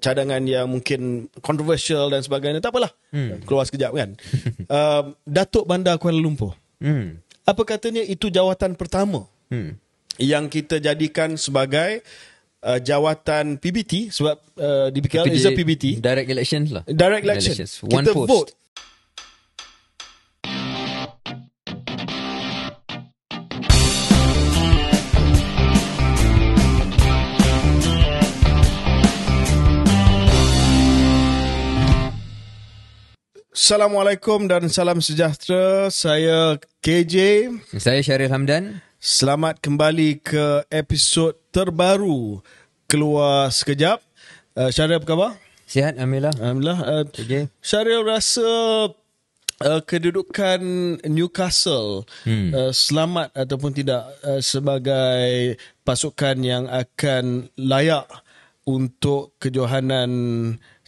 cadangan yang mungkin controversial dan sebagainya. Tak apalah. Keluar sekejap kan. Datuk Bandar Kuala Lumpur. Apa katanya itu jawatan pertama yang kita jadikan sebagai jawatan PBT sebab DBKL is a PBT. Direct elections lah. Direct elections. One Kita post. vote. Assalamualaikum dan salam sejahtera. Saya KJ. Saya Syaril Hamdan. Selamat kembali ke episod terbaru Keluar Sekejap. Syaril, apa khabar? Sihat, Alhamdulillah. Alhamdulillah. KJ. Syaril rasa kedudukan Newcastle selamat ataupun tidak sebagai pasukan yang akan layak untuk kejohanan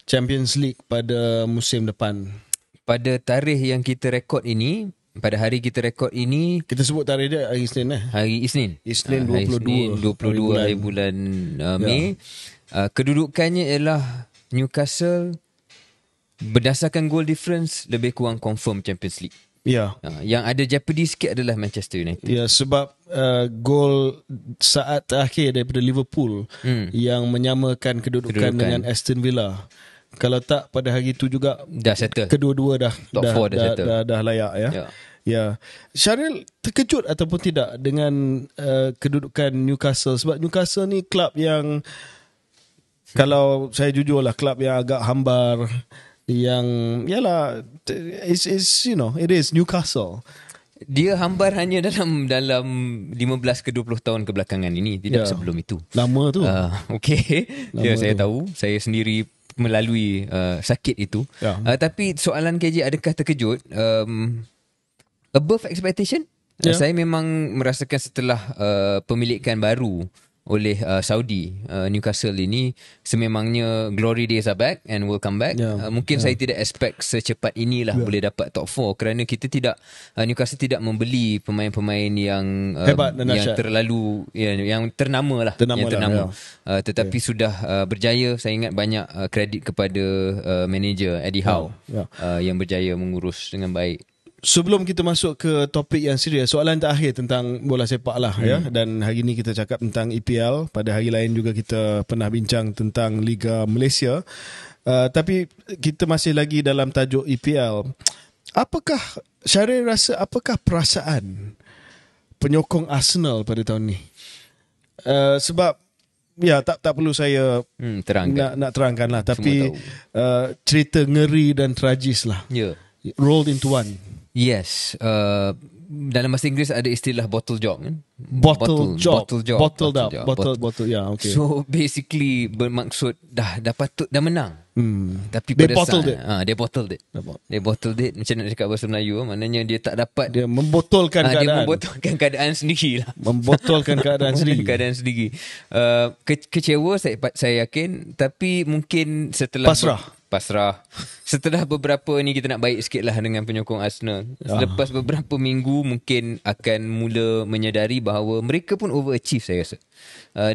Champions League pada musim depan? Pada tarikh yang kita rekod ini, pada hari kita rekod ini, Kita sebut tarikh dia hari Isnin hari Isnin. Isnin Hari 22 hari bulan Mei. Kedudukannya ialah Newcastle berdasarkan goal difference lebih kurang confirm Champions League. Ya. Yang ada jeopardy sikit adalah Manchester United. Ya, sebab gol saat terakhir daripada Liverpool yang menyamakan kedudukan dengan Aston Villa. Kalau tak pada hari itu juga Dah settle. kedua-dua Top 4 dah settle. dah layak ya. Ya. Syaril terkejut ataupun tidak dengan kedudukan Newcastle, sebab Newcastle ni klub yang kalau saya jujurlah klub yang agak hambar, yang yalah is you know, it is Newcastle. Dia hambar hanya dalam 15 ke 20 tahun kebelakangan ini, tidak sebelum itu. Lama tu. Okey. Ya, saya tu. tahu. Saya sendiri melalui sakit itu. Tapi soalan KJ, adakah terkejut? Above expectation? Saya memang merasakan setelah pemilikan baru oleh Saudi, Newcastle ini, sememangnya glory days are back and will come back. Mungkin saya tidak expect secepat inilah boleh dapat top 4, kerana kita tidak, Newcastle tidak membeli pemain-pemain yang hebat dan yang terlalu yang ternama lah. Tetapi sudah berjaya. Saya ingat banyak kredit kepada manager Eddie Howe yang berjaya mengurus dengan baik. Sebelum kita masuk ke topik yang serius, soalan terakhir tentang bola sepak lah ya. Dan hari ini kita cakap tentang EPL. Pada hari lain juga kita pernah bincang tentang Liga Malaysia. Tapi kita masih lagi dalam tajuk EPL. Apakah Syaril rasa, apakah perasaan penyokong Arsenal pada tahun ni? Sebab ya, tak perlu saya nak terangkan lah. Tapi cerita ngeri dan tragis lah. Rolled into one. Yes. Dalam bahasa Inggeris ada istilah bottle job kan? Bottled up. Yeah, okay. So basically bermaksud dah patut dah menang. Tapi They pada bottled it. They bottled it. They bottled it. Macam nak cakap bahasa Melayu, maknanya dia tak dapat. Dia membotolkan keadaan. Dia membotolkan keadaan sendiri lah. Membotolkan keadaan sendiri. Keadaan sendiri. Kecewa saya yakin, tapi mungkin setelah pasrah. Setelah beberapa ni kita nak baik sikit lah dengan penyokong Arsenal. Selepas beberapa minggu mungkin akan mula menyadari bahawa mereka pun overachieve, saya rasa.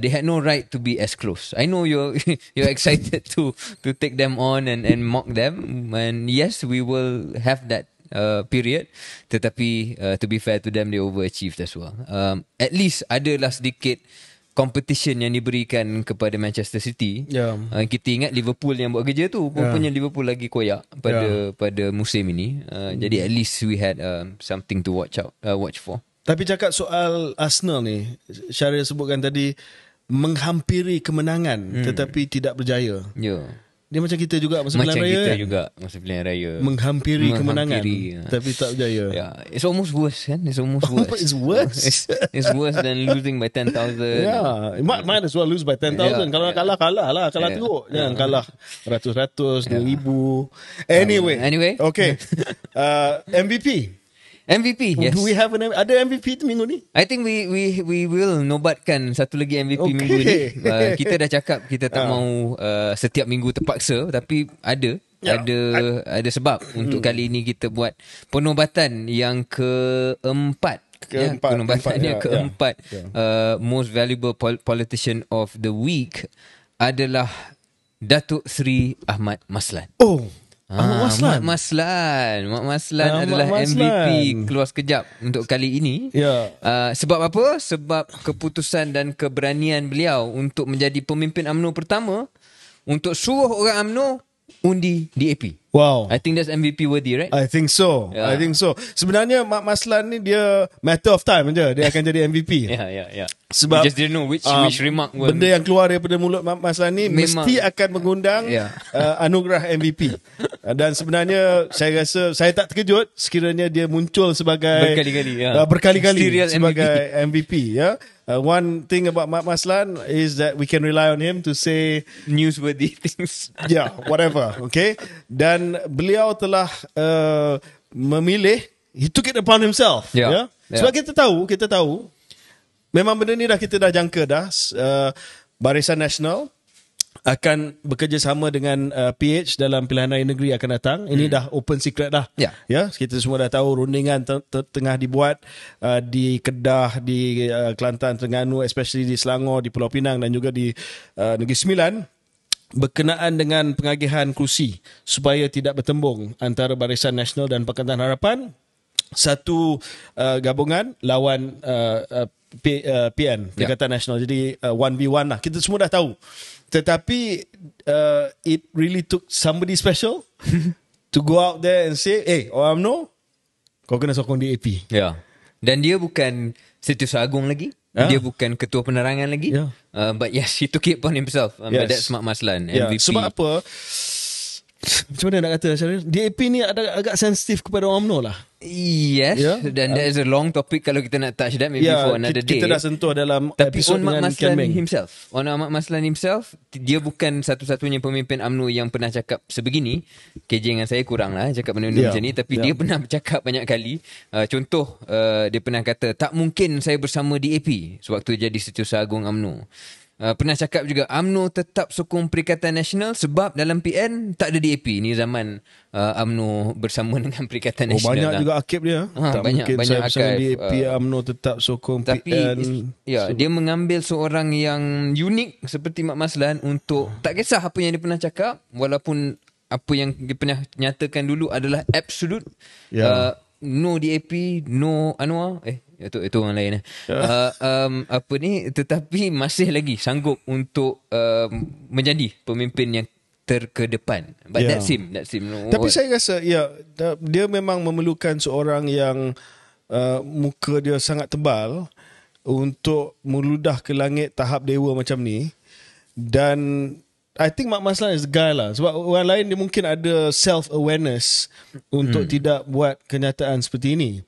They had no right to be as close. I know you're excited to take them on and mock them. And yes, we will have that period. Tetapi to be fair to them, they overachieved as well. At least adalah sedikit competition yang diberikan kepada Manchester City. Kita ingat Liverpool yang buat kerja tu. Rupanya Liverpool lagi koyak pada musim ini. Jadi at least we had something to watch for. Tapi cakap soal Arsenal ni, Syaril sebutkan tadi menghampiri kemenangan tetapi tidak berjaya. Dia macam kita juga masa pilihan raya. Macam kita juga masa pilihan raya. Menghampiri kemenangan tapi tak berjaya. It's almost worse kan? It's almost worse. It's worse. It's worse than losing by 10,000. Might as well lose by 10,000. Kalau kalah lah. Kalah teruk. Jangan kalah ratus-ratus, 2,000. Anyway. Okay. MVP, yes. Do we have ada MVP tu minggu ni? I think we will nobatkan satu lagi MVP minggu ni. Kita dah cakap kita tak mau setiap minggu terpaksa, tapi ada sebab untuk kali ini kita buat penobatan yang keempat. Most valuable politician of the week adalah Datuk Seri Ahmad Maslan. Oh, Ahmad Maslan. Mak Maslan adalah MVP Keluar Sekejap untuk kali ini. Ya. Sebab apa? Sebab keputusan dan keberanian beliau untuk menjadi pemimpin UMNO pertama, untuk suruh orang UMNO undi DAP. Wow. I think that's MVP worthy, right? I think so. Yeah. I think so. Sebenarnya Mak Maslan ni dia matter of time je dia akan jadi MVP. Yeah. Sebab we just didn't know which remark will... benda yang keluar daripada mulut Mak Maslan ni mesti akan mengundang anugerah MVP. Dan sebenarnya saya rasa saya tak terkejut sekiranya dia muncul sebagai berkali-kali sebagai MVP ya. One thing about Mak Maslan is that we can rely on him to say newsworthy things. Yeah, whatever. Okay. Dan beliau telah memilih, he took it upon himself. Yeah. Sebab kita tahu memang benda ni kita dah jangka dah. Barisan Nasional akan bekerjasama dengan PH dalam pilihan raya negeri akan datang. Ini dah open secret dah. Ya, kita semua dah tahu rundingan tengah dibuat di Kedah, di Kelantan, Terengganu, especially di Selangor, di Pulau Pinang dan juga di Negeri Sembilan, berkenaan dengan pengagihan kerusi supaya tidak bertembung antara Barisan Nasional dan Pakatan Harapan. Satu gabungan lawan PN, Pakatan Nasional. Jadi 1v1 lah. Kita semua dah tahu. Tetapi it really took somebody special to go out there and say, hey, orang UMNO, kau kena sokong DAP. Ya. Dan dia bukan Setiausaha Agung lagi. Dia bukan ketua penerangan lagi. But yes, he took it upon himself. But that's Mak Maslan, MVP. Sebab apa? Macam mana nak kata Syaril? DAP ni agak sensitif kepada orang UMNO lah. Yes. Dan that is a long topic kalau kita nak touch that maybe for another day. Kita dah sentuh dalam tapi episod dengan Ken Meng. Mak Maslan himself, dia bukan satu-satunya pemimpin UMNO yang pernah cakap sebegini. KJ dengan saya kurang lah cakap benda-benda macam ni. Tapi dia pernah bercakap banyak kali. Contoh, dia pernah kata, tak mungkin saya bersama DAP sewaktu jadi Setiausaha Agung UMNO. Pernah cakap juga UMNO tetap sokong Perikatan Nasional sebab dalam PN tak ada DAP. Ni zaman UMNO bersama dengan Perikatan Nasional. Banyak juga akib dia. Tak banyak saya bersama akib. DAP, UMNO tetap sokong tapi, PN. Dia mengambil seorang yang unik seperti Mak Maslan untuk tak kisah apa yang dia pernah cakap, walaupun apa yang dia pernah nyatakan dulu adalah absolute. No DAP, no Anwar. Itu orang lain. Apa ni, tetapi masih lagi sanggup untuk menjadi pemimpin yang terkedepan. But that's him. Tapi saya rasa dia memang memerlukan seorang yang muka dia sangat tebal untuk meludah ke langit tahap dewa macam ni. Dan I think Mak Maslan is the guy lah. Sebab orang lain dia mungkin ada self-awareness untuk tidak buat kenyataan seperti ini.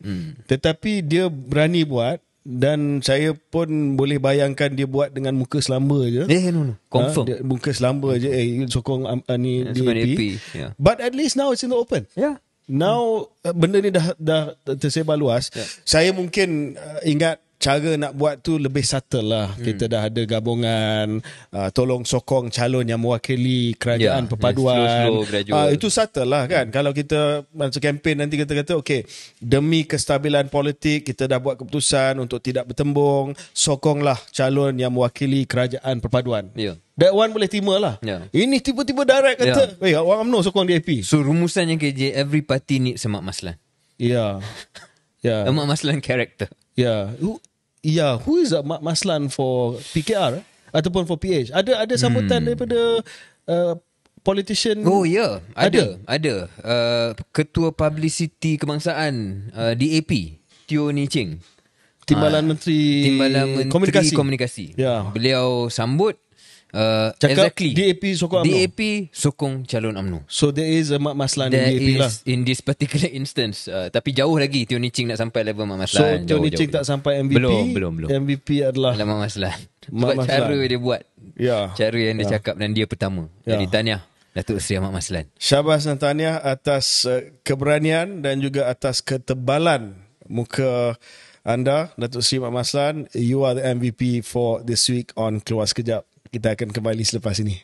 Tetapi dia berani buat. Dan saya pun boleh bayangkan dia buat dengan muka selamba je. No. Confirm. Muka selamba je. Sokong ni DAP. But at least now it's in the open. Now benda ni dah tersebar luas. Saya mungkin ingat cara nak buat tu lebih subtle lah. Kita dah ada gabungan tolong sokong calon yang mewakili kerajaan perpaduan. Slow, itu subtle lah kan. Kalau kita masa kempen nanti kita kata okay, demi kestabilan politik kita dah buat keputusan untuk tidak bertembung, sokonglah calon yang mewakili kerajaan perpaduan. That one boleh terima lah. Ini tiba-tiba direct kata orang UMNO sokong DAP. So rumusan yang KJ, every party needs a Mak Maslan. A Mak Maslan character. Who is a Mak Maslan for PKR ataupun for PH? Ada sambutan daripada politician? Ada. Ketua Publicity Kebangsaan DAP, Teo Ni Ching, Timbalan Menteri Komunikasi. Beliau sambut cakap DAP sokong UMNO. DAP sokong calon UMNO. So there is a Mak Maslan in DAP lah. In this particular instance. Tapi jauh lagi Teo Ni Ching nak sampai level Mak Maslan. So Teo Ni Ching tak sampai MVP. Belum. MVP adalah Mak Maslan. Sebab cara dia buat. Cara yang dia cakap dan dia pertama. Jadi tahniah Datuk Seri Ahmad Maslan. Syabas dan tahniah atas keberanian dan juga atas ketebalan muka anda, Datuk Seri Ahmad Maslan. You are the MVP for this week on Keluar Sekejap. Kita akan kembali selepas ini.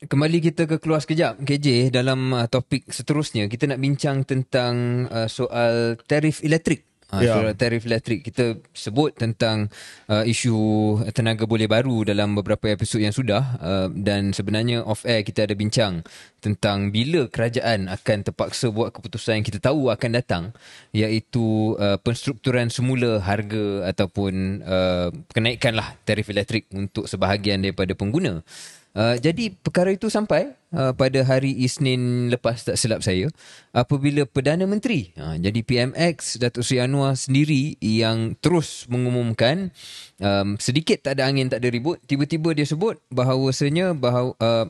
Kembali kita ke Keluar Sekejap, KJ. Dalam topik seterusnya, kita nak bincang tentang soal tarif elektrik Surat tarif elektrik. Kita sebut tentang isu tenaga boleh baru dalam beberapa episod yang sudah, dan sebenarnya off air kita ada bincang tentang bila kerajaan akan terpaksa buat keputusan yang kita tahu akan datang, iaitu penstrukturan semula harga ataupun kenaikanlah tarif elektrik untuk sebahagian daripada pengguna. Jadi perkara itu sampai pada hari Isnin lepas, tak silap saya, apabila Perdana Menteri, jadi PMX Datuk Seri Anwar sendiri yang terus mengumumkan, sedikit tak ada angin tak ada ribut, tiba-tiba dia sebut bahawasanya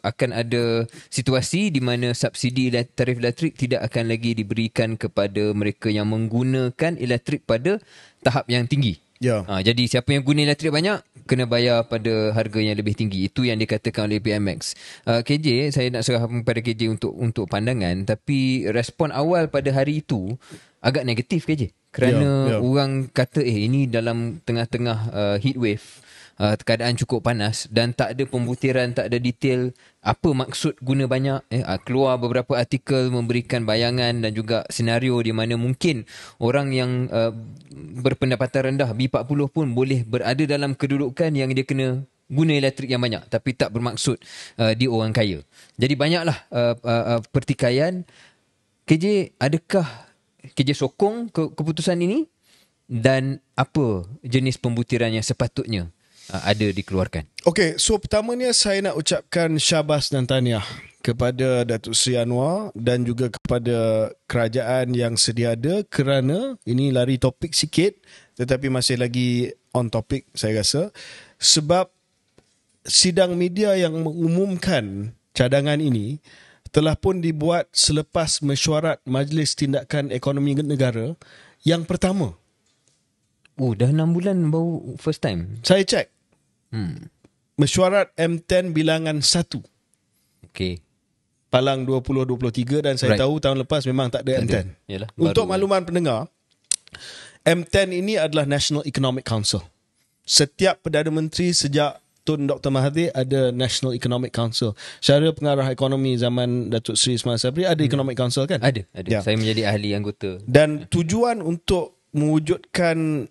akan ada situasi di mana subsidi tarif elektrik tidak akan lagi diberikan kepada mereka yang menggunakan elektrik pada tahap yang tinggi. Jadi siapa yang guna elektrik banyak kena bayar pada harga yang lebih tinggi. Itu yang dikatakan oleh PMX. KJ, saya nak serahkan kepada KJ untuk pandangan, tapi respon awal pada hari itu agak negatif KJ. Kerana orang kata ini dalam tengah-tengah heat wave, keadaan cukup panas dan tak ada pembutiran, tak ada detail apa maksud guna banyak. Keluar beberapa artikel memberikan bayangan dan juga senario di mana mungkin orang yang berpendapatan rendah B40 pun boleh berada dalam kedudukan yang dia kena guna elektrik yang banyak, tapi tak bermaksud dia orang kaya. Jadi banyaklah pertikaian. KJ, adakah KJ sokong keputusan ini, dan apa jenis pembutiran yang sepatutnya ada dikeluarkan? Okey, so pertamanya saya nak ucapkan syabas dan tahniah kepada Datuk Seri Anwar dan juga kepada kerajaan yang sedia ada, kerana ini lari topik sikit tetapi masih lagi on topic saya rasa, sebab sidang media yang mengumumkan cadangan ini telah pun dibuat selepas mesyuarat Majlis Tindakan Ekonomi Negara yang pertama. Dah 6 bulan baru first time. Saya cek. Mesyuarat M10 bilangan 1. Okey. Palang 2023, dan saya tahu tahun lepas memang tak ada M10. Yalah, untuk makluman pendengar, M10 ini adalah National Economic Council. Setiap Perdana Menteri sejak Tun Dr. Mahathir ada National Economic Council. Syara pengarah ekonomi zaman Datuk Seri Ismail Sabri ada Economic Council kan? Ada. Ya. Saya menjadi ahli anggota. Dan tujuan untuk mewujudkan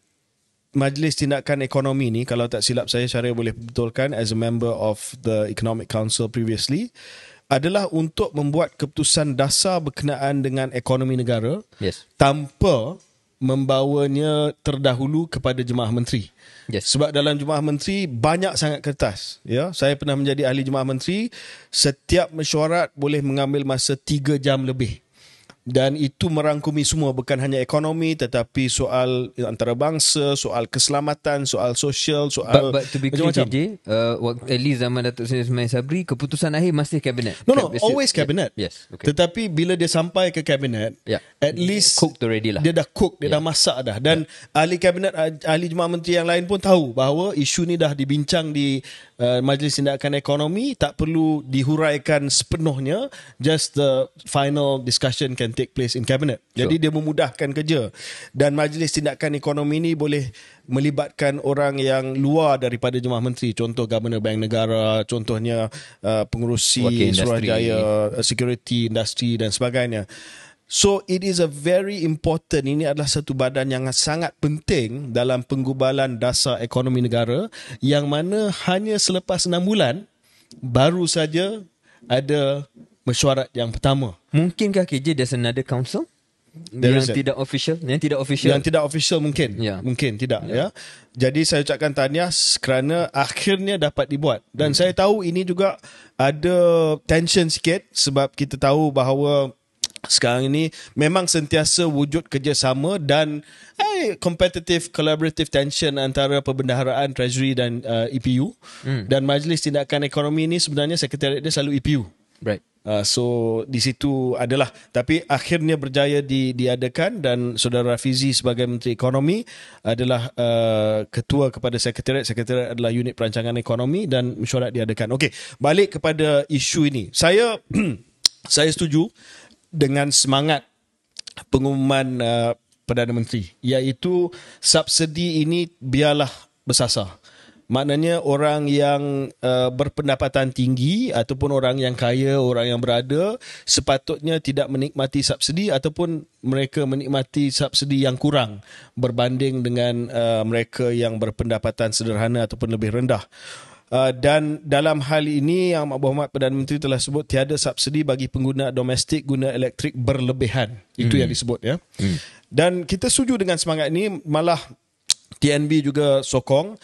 Majlis Tindakan Ekonomi ni, kalau tak silap saya, Syara boleh betulkan, as a member of the Economic Council previously, adalah untuk membuat keputusan dasar berkenaan dengan ekonomi negara tanpa membawanya terdahulu kepada Jemaah Menteri. Sebab dalam Jemaah Menteri banyak sangat kertas. Saya pernah menjadi ahli Jemaah Menteri, setiap mesyuarat boleh mengambil masa 3 jam lebih. Dan itu merangkumi semua, bukan hanya ekonomi tetapi soal antarabangsa, soal keselamatan, soal sosial, soal but to be clear, JJ, at least zaman Datuk Seri Ismail Sabri, keputusan akhir masih kabinet. No, always kabinet. Yes, okay. Tetapi bila dia sampai ke kabinet, at least cooked already lah. Dia dah cook, dia dah masak dah. Dan ahli kabinet, ahli Jemaah Menteri yang lain pun tahu bahawa isu ni dah dibincang di Majlis Tindakan Ekonomi, tak perlu dihuraikan sepenuhnya, just the final discussion can take place in cabinet. Jadi dia memudahkan kerja. Dan Majlis Tindakan Ekonomi ni boleh melibatkan orang yang luar daripada Jemaah Menteri, contoh Governor Bank Negara, contohnya pengurusi Suruhanjaya, security industri dan sebagainya. So it is a very important, ini adalah satu badan yang sangat penting dalam penggubalan dasar ekonomi negara, yang mana hanya selepas 6 bulan baru saja ada mesyuarat yang pertama. Mungkinkah KJ there's another council yang tidak official? Yang tidak official mungkin. Mungkin tidak. Jadi saya ucapkan tahniah kerana akhirnya dapat dibuat. Dan saya tahu ini juga ada tension sikit, sebab kita tahu bahawa sekarang ini memang sentiasa wujud kerjasama dan competitive collaborative tension antara perbendaharaan Treasury dan EPU. Dan Majlis Tindakan Ekonomi ini sebenarnya sekretariat dia selalu EPU. Right. So di situ adalah, tapi akhirnya berjaya diadakan, dan Saudara Rafizi sebagai Menteri Ekonomi adalah ketua kepada sekretariat. Sekretariat adalah unit perancangan ekonomi, dan mesyuarat diadakan. Okey, balik kepada isu ini. Saya setuju dengan semangat pengumuman Perdana Menteri, iaitu subsidi ini biarlah bersasar. Maknanya orang yang berpendapatan tinggi ataupun orang yang kaya, orang yang berada sepatutnya tidak menikmati subsidi ataupun mereka menikmati subsidi yang kurang berbanding dengan mereka yang berpendapatan sederhana ataupun lebih rendah. Dan dalam hal ini yang Berhormat Perdana Menteri telah sebut tiada subsidi bagi pengguna domestik guna elektrik berlebihan. Itu yang disebut ya. Dan kita setuju dengan semangat ini, malah TNB juga sokong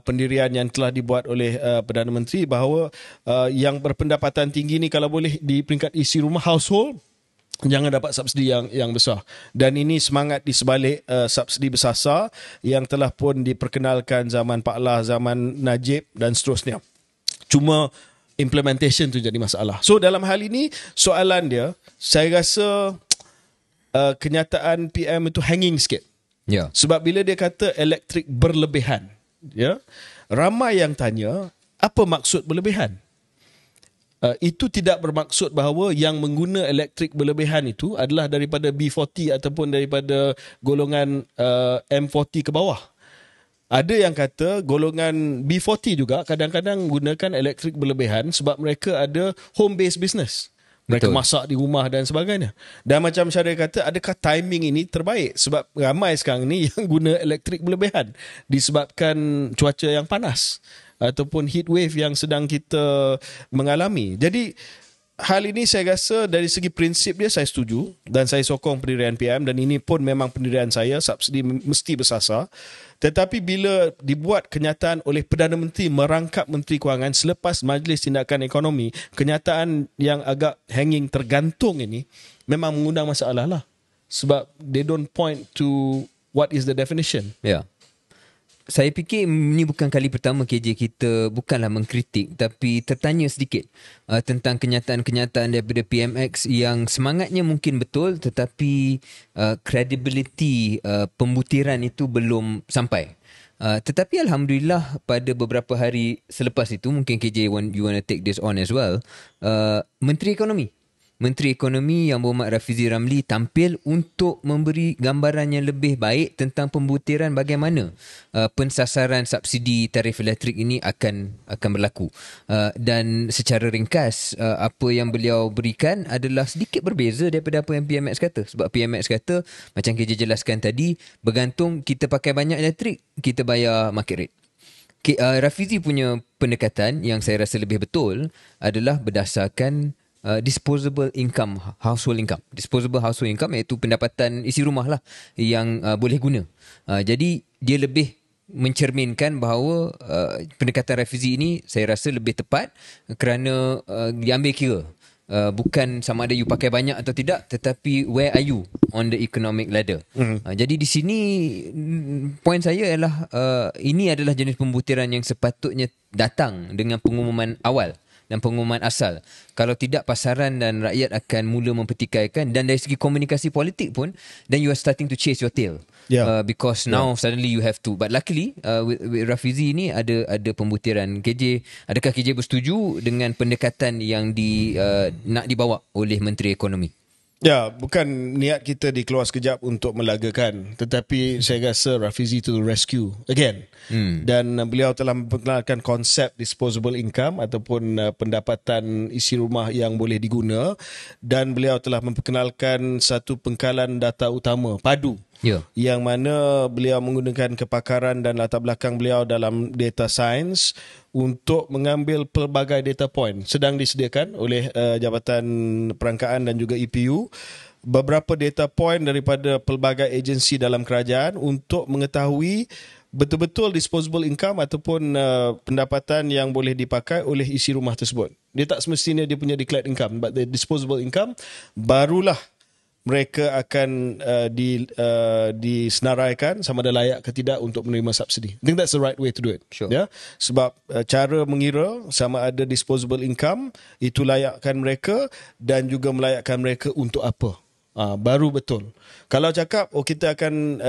pendirian yang telah dibuat oleh Perdana Menteri bahawa yang berpendapatan tinggi ni kalau boleh di peringkat isi rumah household jangan dapat subsidi yang besar. Dan ini semangat di sebalik subsidi bersasar yang telah pun diperkenalkan zaman Pak Lah, zaman Najib dan seterusnya. Cuma implementation tu jadi masalah. So dalam hal ini soalan dia, saya rasa kenyataan PM itu hanging sikit. Ya. Sebab bila dia kata elektrik berlebihan, ya, ramai yang tanya apa maksud berlebihan. Itu tidak bermaksud bahawa yang mengguna elektrik berlebihan itu adalah daripada B40 ataupun daripada golongan M40 ke bawah. Ada yang kata golongan B40 juga kadang-kadang gunakan elektrik berlebihan sebab mereka ada home-based business. Mereka masak di rumah dan sebagainya. Dan macam Syaril kata, adakah timing ini terbaik? Sebab ramai sekarang ni yang guna elektrik berlebihan disebabkan cuaca yang panas ataupun heat wave yang sedang kita mengalami. Jadi hal ini saya rasa dari segi prinsip dia saya setuju dan saya sokong pendirian PM dan ini pun memang pendirian saya, subsidi mesti bersasar. Tetapi bila dibuat kenyataan oleh Perdana Menteri merangkap Menteri Kewangan selepas Majlis Tindakan Ekonomi, kenyataan yang agak hanging tergantung ini memang mengundang masalah lah. Sebab they don't point to what is the definition. Ya. Saya fikir ini bukan kali pertama KJ kita bukanlah mengkritik tapi tertanya sedikit tentang kenyataan-kenyataan daripada PMX yang semangatnya mungkin betul tetapi credibility pembutiran itu belum sampai. Tetapi Alhamdulillah pada beberapa hari selepas itu, mungkin KJ you want to take this on as well, Menteri Ekonomi Yang Berhormat Rafizi Ramli tampil untuk memberi gambaran yang lebih baik tentang pembutiran bagaimana pensasaran subsidi tarif elektrik ini akan berlaku. Dan secara ringkas, apa yang beliau berikan adalah sedikit berbeza daripada apa yang PMX kata. Sebab PMX kata, macam KJ jelaskan tadi, bergantung kita pakai banyak elektrik, kita bayar market rate. Rafizi punya pendekatan yang saya rasa lebih betul adalah berdasarkan disposable income, household income. Disposable household income iaitu pendapatan isi rumah lah yang boleh guna. Jadi dia lebih mencerminkan bahawa pendekatan Rafizi ini saya rasa lebih tepat kerana diambil kira. Bukan sama ada you pakai banyak atau tidak, tetapi where are you on the economic ladder. Jadi di sini poin saya ialah ini adalah jenis pembutiran yang sepatutnya datang dengan pengumuman awal dan pengumuman asal. Kalau tidak, pasaran dan rakyat akan mula mempertikaikan, dan dari segi komunikasi politik pun, then you are starting to chase your tail. Because now suddenly you have to. But luckily with Rafizi ni ada pembutiran. Adakah KJ bersetuju dengan pendekatan yang nak dibawa oleh Menteri Ekonomi? Ya, bukan niat kita dikeluar sekejap untuk melagakan, tetapi saya rasa Rafizi to rescue again. Dan beliau telah memperkenalkan konsep disposable income ataupun pendapatan isi rumah yang boleh diguna, dan beliau telah memperkenalkan satu pengkalan data utama padu. Yang mana beliau menggunakan kepakaran dan latar belakang beliau dalam data science untuk mengambil pelbagai data point. Sedang disediakan oleh Jabatan Perangkaan dan juga EPU beberapa data point daripada pelbagai agensi dalam kerajaan untuk mengetahui betul-betul disposable income ataupun pendapatan yang boleh dipakai oleh isi rumah tersebut. Dia tak semestinya dia punya declared income, but the disposable income barulah mereka akan disenaraikan sama ada layak ke tidak untuk menerima subsidi. I think that's the right way to do it. Sure. Ya? Sebab cara mengira sama ada disposable income itu layakkan mereka dan juga melayakkan mereka untuk apa. Baru betul. Kalau cakap kita akan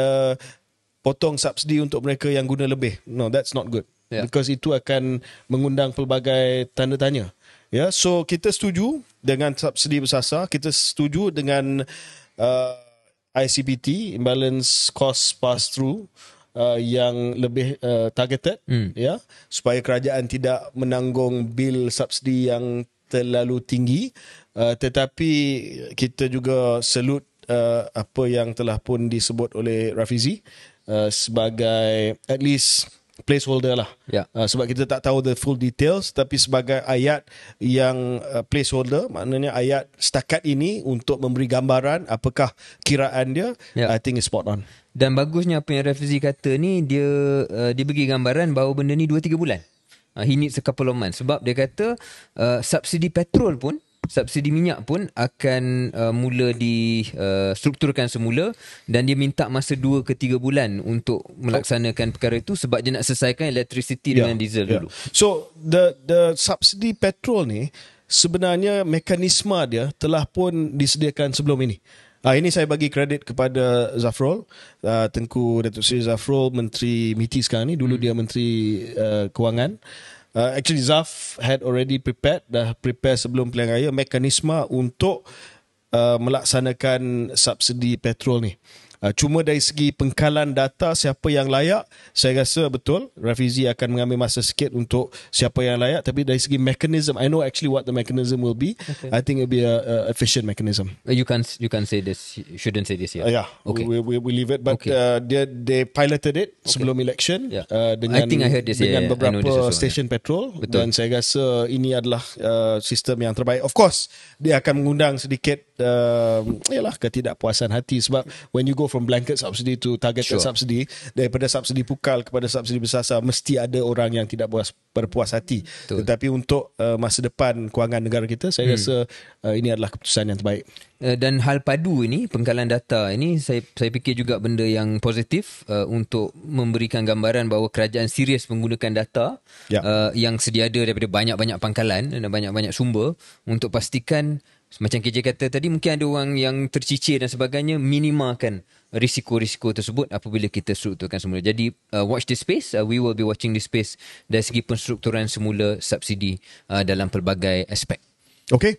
potong subsidi untuk mereka yang guna lebih. No, that's not good. Because itu akan mengundang pelbagai tanda tanya. Ya, so kita setuju dengan subsidi bersasar, kita setuju dengan ICPT, imbalance cost pass through, yang lebih targeted, ya, supaya kerajaan tidak menanggung bil subsidi yang terlalu tinggi. Tetapi kita juga salute apa yang telah pun disebut oleh Rafizi sebagai at least placeholder lah. Sebab kita tak tahu the full details, tapi sebagai ayat yang placeholder, maknanya ayat setakat ini untuk memberi gambaran apakah kiraan dia, I think is spot on. Dan bagusnya apa yang Rafizi kata ni, dia bagi gambaran bahawa benda ni 2-3 bulan. He needs a couple of months. Sebab dia kata subsidi petrol pun, subsidi minyak pun akan mula distrukturkan semula, dan dia minta masa 2 ke 3 bulan untuk melaksanakan perkara itu sebab dia nak selesaikan electricity dengan diesel dulu. So the subsidi petrol ni sebenarnya mekanisme dia telah pun disediakan sebelum ini. Ini saya bagi kredit kepada Zafrul, Tengku Datuk Seri Zafrul, Menteri MITI sekarang ni. Dulu dia Menteri Kewangan. Actually Zaf had already dah prepare sebelum pilihan raya mekanisme untuk melaksanakan subsidi petrol ni. Cuma dari segi pengkalan data siapa yang layak, saya rasa betul Rafizi akan mengambil masa sikit untuk siapa yang layak, tapi dari segi mechanism, I know actually what the mechanism will be. I think it will be a efficient mechanism. You can say this, you shouldn't say this here. Okay. We leave it, but they piloted it sebelum election dengan, I think I heard this, dengan beberapa stesen petrol. Betul. Dan saya rasa ini adalah sistem yang terbaik. Of course dia akan mengundang sedikit ketidakpuasan hati, sebab when you go from blanket subsidy to targeted subsidy, daripada subsidi pukal kepada subsidi bersasar, mesti ada orang yang tidak berpuas hati. Betul. Tetapi untuk masa depan kewangan negara kita, saya rasa ini adalah keputusan yang terbaik. Dan hal padu ini, pengkalan data ini, saya fikir juga benda yang positif untuk memberikan gambaran bahawa kerajaan serius menggunakan data yang sedia ada daripada banyak-banyak pangkalan dan banyak-banyak sumber untuk pastikan, macam KJ kata tadi, mungkin ada orang yang tercicir dan sebagainya, minimalkan risiko-risiko tersebut apabila kita strukturkan semula. Jadi watch this space, we will be watching this space dari segi penstrukturan semula subsidi dalam pelbagai aspek. Okey,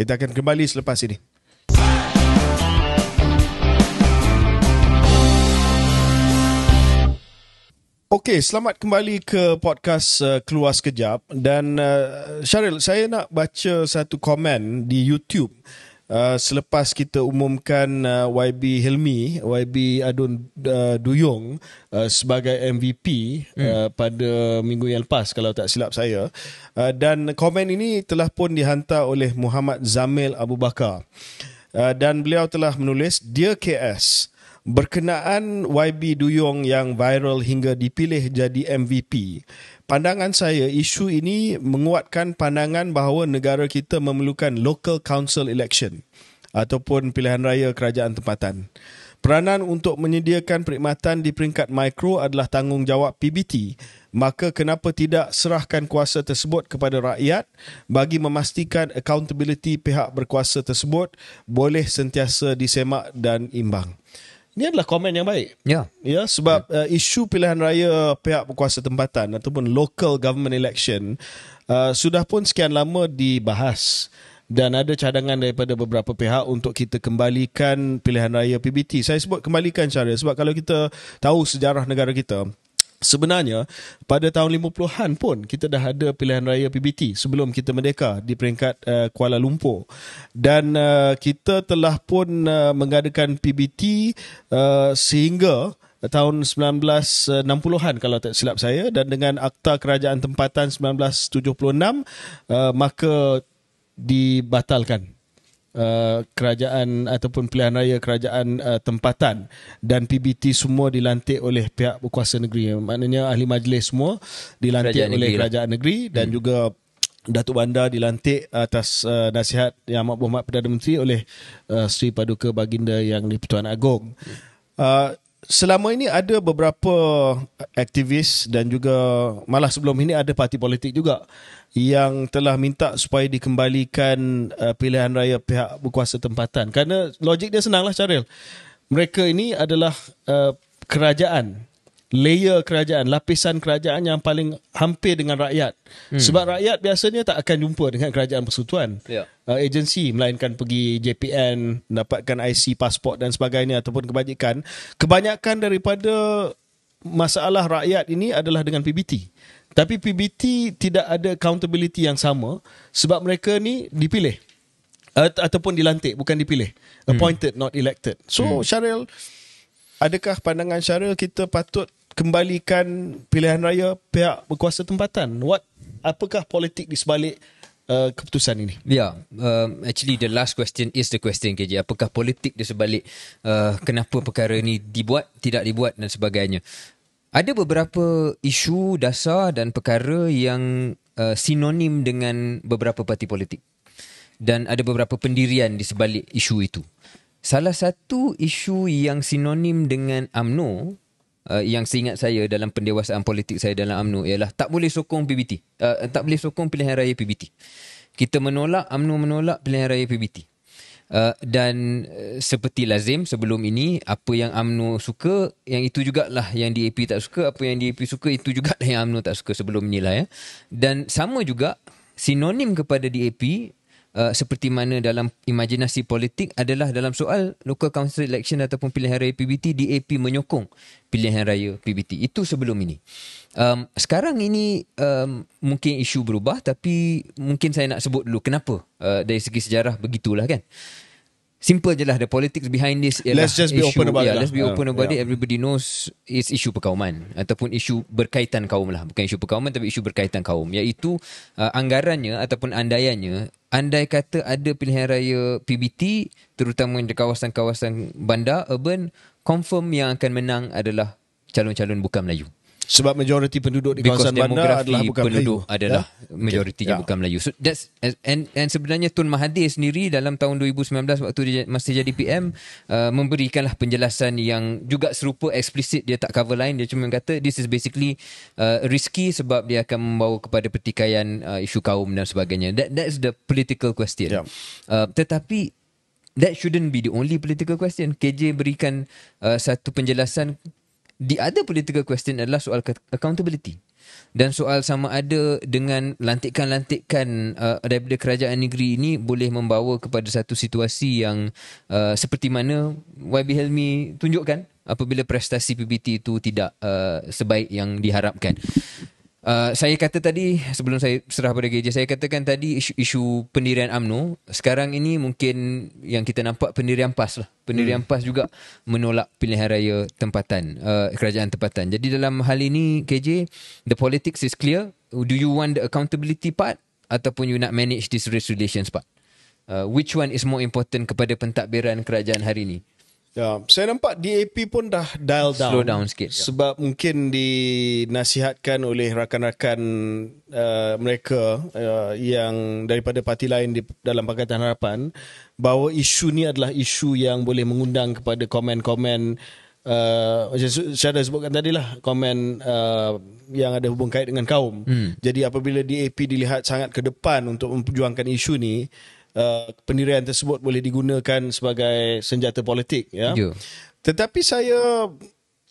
kita akan kembali selepas ini. Okey, selamat kembali ke podcast Keluar Sekejap. Dan Syaril, saya nak baca satu komen di YouTube selepas kita umumkan YB Hilmi, YB Adun Duyung sebagai MVP pada minggu yang lepas kalau tak silap saya. Dan komen ini telah pun dihantar oleh Muhammad Zamil Abu Bakar. Dan beliau telah menulis, Dear KS, berkenaan YB Duyung yang viral hingga dipilih jadi MVP, pandangan saya isu ini menguatkan pandangan bahawa negara kita memerlukan local council election ataupun pilihan raya kerajaan tempatan. Peranan untuk menyediakan perkhidmatan di peringkat mikro adalah tanggungjawab PBT. Maka kenapa tidak serahkan kuasa tersebut kepada rakyat bagi memastikan accountability pihak berkuasa tersebut boleh sentiasa disemak dan imbang. Ini adalah komen yang baik. Ya, sebab isu pilihan raya pihak berkuasa tempatan ataupun local government election sudah pun sekian lama dibahas dan ada cadangan daripada beberapa pihak untuk kita kembalikan pilihan raya PBT. Saya sebut kembalikan cara sebab kalau kita tahu sejarah negara kita, sebenarnya pada tahun 50-an pun kita dah ada pilihan raya PBT sebelum kita merdeka di peringkat Kuala Lumpur. Dan kita telah pun mengadakan PBT sehingga tahun 1960-an kalau tak silap saya, dan dengan Akta Kerajaan Tempatan 1976 maka dibatalkan kerajaan ataupun pilihan raya kerajaan tempatan dan PBT semua dilantik oleh pihak berkuasa negeri. Maknanya ahli majlis semua dilantik oleh kerajaan negeri dan juga Datuk Bandar dilantik atas nasihat Yang Amat Berhormat Perdana Menteri oleh Sri Paduka Baginda Yang di-Pertuan Agong. Selama ini ada beberapa aktivis dan juga malah sebelum ini ada parti politik juga yang telah minta supaya dikembalikan pilihan raya pihak berkuasa tempatan. Kerana logik dia senanglah, Syaril. Mereka ini adalah kerajaan, layer kerajaan, lapisan kerajaan yang paling hampir dengan rakyat. Sebab rakyat biasanya tak akan jumpa dengan kerajaan persekutuan. Agensi, melainkan pergi JPN, dapatkan IC, pasport dan sebagainya ataupun kebajikan. Kebanyakan daripada masalah rakyat ini adalah dengan PBT. Tapi PBT tidak ada accountability yang sama sebab mereka ni dipilih ataupun dilantik, bukan dipilih. Appointed, not elected. So Syaril, adakah pandangan Syaril kita patut kembalikan pilihan raya pihak berkuasa tempatan? Apakah politik di sebalik keputusan ini? Actually the last question is the question, KJ. Apakah politik di sebalik kenapa perkara ini dibuat, tidak dibuat dan sebagainya. Ada beberapa isu dasar dan perkara yang sinonim dengan beberapa parti politik. Dan ada beberapa pendirian di sebalik isu itu. Salah satu isu yang sinonim dengan UMNO, yang seingat saya dalam pendewasaan politik saya dalam UMNO ialah tak boleh sokong PBT. Tak boleh sokong pilihan raya PBT. Kita menolak, UMNO menolak pilihan raya PBT. Dan seperti lazim sebelum ini, apa yang UMNO suka, yang itu jugalah yang DAP tak suka. Apa yang DAP suka, itu jugalah yang UMNO tak suka sebelum inilah ya. Dan sama juga sinonim kepada DAP, seperti mana dalam imajinasi politik adalah dalam soal local council election ataupun pilihan raya PBT, DAP menyokong pilihan raya PBT. Itu sebelum ini. Sekarang ini mungkin isu berubah, tapi mungkin saya nak sebut dulu kenapa dari segi sejarah begitulah kan. Simple je lah, the politics behind this ialah let's just be open about it. Let's be open about it. Everybody knows it's isu perkauman ataupun isu berkaitan kaum lah. Bukan isu perkauman tapi isu berkaitan kaum. Iaitu anggarannya ataupun andaiannya, andai kata ada pilihan raya PBT terutama di kawasan-kawasan bandar, urban, confirm yang akan menang adalah calon-calon bukan Melayu. Sebab majoriti penduduk di kawasan bandar adalah bukan penduduk Melayu. adalah majoritinya bukan Melayu. So that's and sebenarnya Tun Mahathir sendiri dalam tahun 2019 waktu dia masih jadi PM memberikanlah penjelasan yang juga serupa, eksplisit. Dia tak cover line, dia cuma kata this is basically risky sebab dia akan membawa kepada pertikaian isu kaum dan sebagainya. That's the political question. Tetapi that shouldn't be the only political question. KJ berikan satu penjelasan. The other political question adalah soal accountability. Dan soal sama ada dengan lantikan-lantikan daripada kerajaan negeri ini boleh membawa kepada satu situasi yang seperti mana YB Helmi tunjukkan apabila prestasi PBT itu tidak sebaik yang diharapkan. Saya kata tadi, sebelum saya serah pada KJ, saya katakan tadi isu pendirian UMNO. Sekarang ini mungkin yang kita nampak pendirian PAS lah. Pendirian PAS juga menolak pilihan raya tempatan, kerajaan tempatan. Jadi dalam hal ini KJ, the politics is clear. Do you want the accountability part ataupun you nak manage this race relations part? Which one is more important kepada pentadbiran kerajaan hari ini? Ya, saya nampak DAP pun dah dial down. Slow down sikit. Sebab mungkin dinasihatkan oleh rakan-rakan mereka yang daripada parti lain dalam Pakatan Harapan bahawa isu ni adalah isu yang boleh mengundang kepada komen-komen macam saya dah sebutkan tadi lah, komen yang ada hubung kait dengan kaum. Jadi apabila DAP dilihat sangat ke depan untuk memperjuangkan isu ni, pendirian tersebut boleh digunakan sebagai senjata politik ya. Tetapi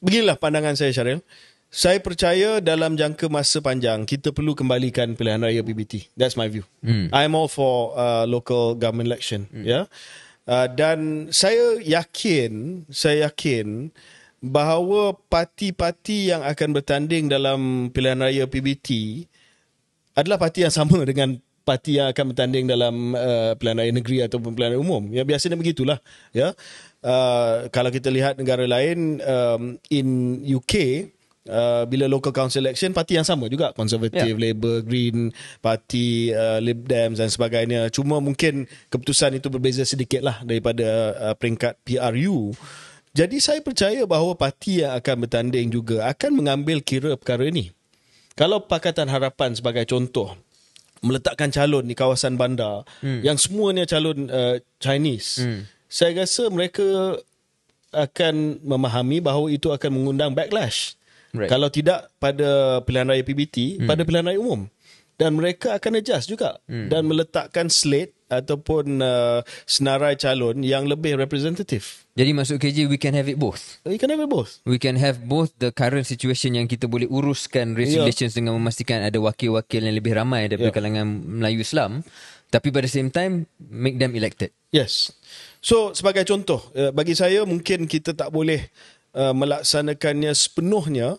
beginilah pandangan saya, Syaril. Saya percaya dalam jangka masa panjang kita perlu kembalikan pilihan raya PBT. That's my view. I'm all for local government election ya. Dan saya yakin bahawa parti-parti yang akan bertanding dalam pilihan raya PBT adalah parti yang sama dengan parti yang akan bertanding dalam pilihan raya negeri ataupun pilihan raya umum. Ya, biasanya begitulah. Ya, kalau kita lihat negara lain, in UK, bila local council election, parti yang sama juga, Conservative, Labour, Green, parti Lib Dems dan sebagainya. Cuma mungkin keputusan itu berbeza sedikit lah daripada peringkat PRU. Jadi saya percaya bahawa parti yang akan bertanding juga akan mengambil kira perkara ini. Kalau Pakatan Harapan sebagai contoh meletakkan calon di kawasan bandar yang semuanya calon Chinese, saya rasa mereka akan memahami bahawa itu akan mengundang backlash. Kalau tidak pada pilihan raya PBT, pada pilihan raya umum. Dan mereka akan adjust juga dan meletakkan slate ataupun senarai calon yang lebih representatif. Jadi maksud KJ, we can have it both. We can have it both. We can have both the current situation yang kita boleh uruskan race relations dengan memastikan ada wakil-wakil yang lebih ramai daripada kalangan Melayu Islam, tapi pada same time make them elected. Yes. So sebagai contoh, bagi saya mungkin kita tak boleh melaksanakannya sepenuhnya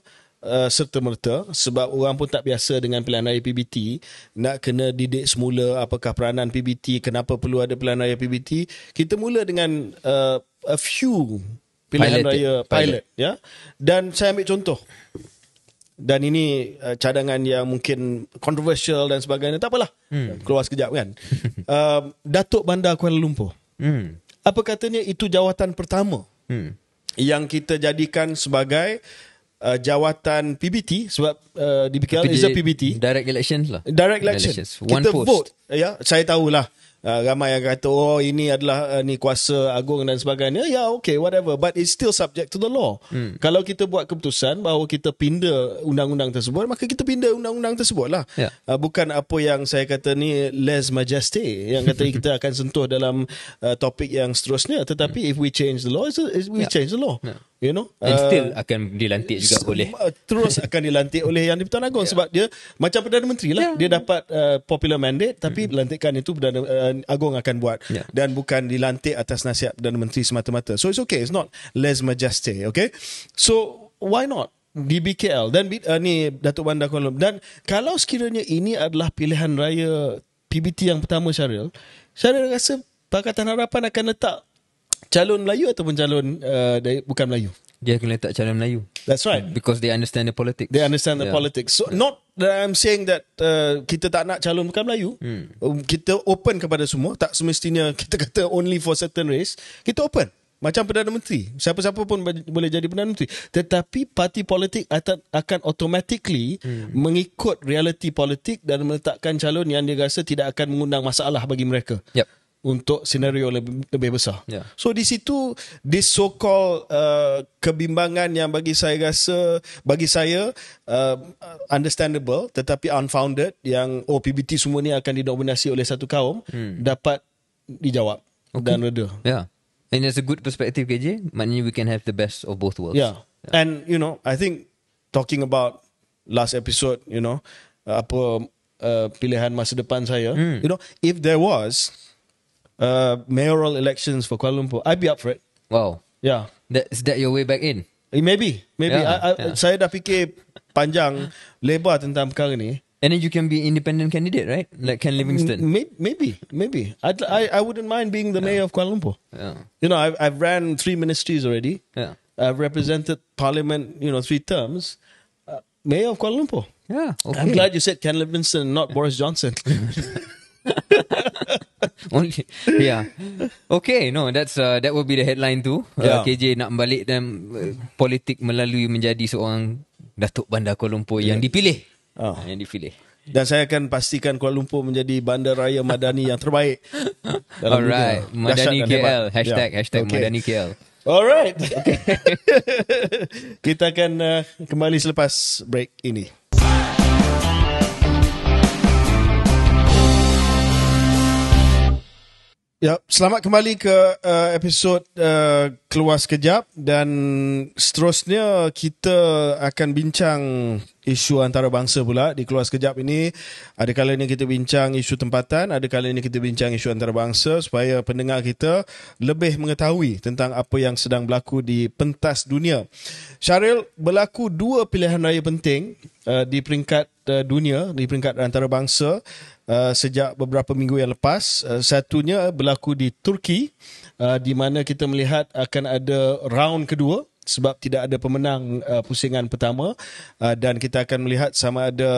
serta-merta, sebab orang pun tak biasa dengan pilihan raya PBT, nak kena didik semula apakah peranan PBT, kenapa perlu ada pilihan raya PBT. Kita mula dengan a few pilihan raya pilot, ya. Dan saya ambil contoh, dan ini cadangan yang mungkin controversial dan sebagainya, tak apalah, keluar sekejap kan. Datuk Bandar Kuala Lumpur, apa katanya itu jawatan pertama yang kita jadikan sebagai jawatan PBT, sebab di BKL is a PBT. Direct elections lah. Direct elections. Kita post. Vote. Ya, saya tahulah. Ramai yang kata, oh ini adalah ni kuasa agung dan sebagainya. Ya, okay, whatever. But it's still subject to the law. Kalau kita buat keputusan bahawa kita pindah undang-undang tersebut, maka kita pindah undang-undang tersebut lah. Yeah. Bukan apa yang saya kata ni les majesté, yang kata kita akan sentuh dalam topik yang seterusnya. Tetapi if we change the law, we change the law. Yeah. You know, And still akan dilantik juga oleh terus akan dilantik oleh Yang di-Pertuan Agong, sebab dia macam Perdana Menteri lah. Dia dapat popular mandate, tapi lantikan itu Perdana Agong akan buat, dan bukan dilantik atas nasihat Perdana Menteri semata-mata. So it's okay, it's not les majesté, okay. So why not di BKL dan ni Datuk Bandar Kuala Lumpur. Dan kalau sekiranya ini adalah pilihan raya PBT yang pertama, Syaril rasa Pakatan Harapan akan letak calon Melayu ataupun calon bukan Melayu. Dia akan letak calon Melayu. That's right. Because they understand the politics. They understand the politics. So not that I'm saying that kita tak nak calon bukan Melayu. Kita open kepada semua. Tak semestinya kita kata only for certain race. Kita open. Macam Perdana Menteri. Siapa-siapa pun boleh jadi Perdana Menteri. Tetapi parti politik akan automatically mengikut realiti politik dan meletakkan calon yang dia rasa tidak akan mengundang masalah bagi mereka. Yep. Untuk senario lebih besar. Yeah. So di situ this so-called kebimbangan yang bagi saya understandable tetapi unfounded, yang PBT semua ni akan didominasi oleh satu kaum, dapat dijawab dan reda. Yeah. And it's a good perspective, KJ. Maknanya we can have the best of both worlds. Yeah. And you know, I think talking about last episode, you know, apa pilihan masa depan saya, you know, if there was mayoral elections for Kuala Lumpur, I'd be up for it. Wow. Yeah. Is that your way back in? Maybe. Yeah. Saya dah fikir panjang lebar tentang perkara ni. And then you can be independent candidate, right? Like Ken Livingstone. Maybe. I wouldn't mind being the mayor of Kuala Lumpur. Yeah. You know, I've ran 3 ministries already. Yeah. I've represented parliament, 3 terms. Mayor of Kuala Lumpur. Yeah. Okay. I'm glad you said Ken Livingstone, not Boris Johnson. Only, yeah. Okay, no, that will be the headline too. KJ nak balik dan politik melalui menjadi seorang Datuk Bandar Kuala Lumpur yang dipilih. Yang dipilih. Dan saya akan pastikan Kuala Lumpur menjadi bandar raya madani yang terbaik. Alright, Madani KL. Hashtag okay. Madani KL. Alright. Okay. Kita akan kembali selepas break ini. Ya, selamat kembali ke episod Keluar Sekejap, dan seterusnya kita akan bincang isu antarabangsa pula di Keluar Sekejap ini. Ada kalanya kita bincang isu tempatan, ada kalanya kita bincang isu antarabangsa supaya pendengar kita lebih mengetahui tentang apa yang sedang berlaku di pentas dunia. Syaril, berlaku 2 pilihan raya penting di peringkat dunia, di peringkat antarabangsa sejak beberapa minggu yang lepas. Satunya berlaku di Turki, di mana kita melihat akan ada round kedua sebab tidak ada pemenang pusingan pertama, dan kita akan melihat sama ada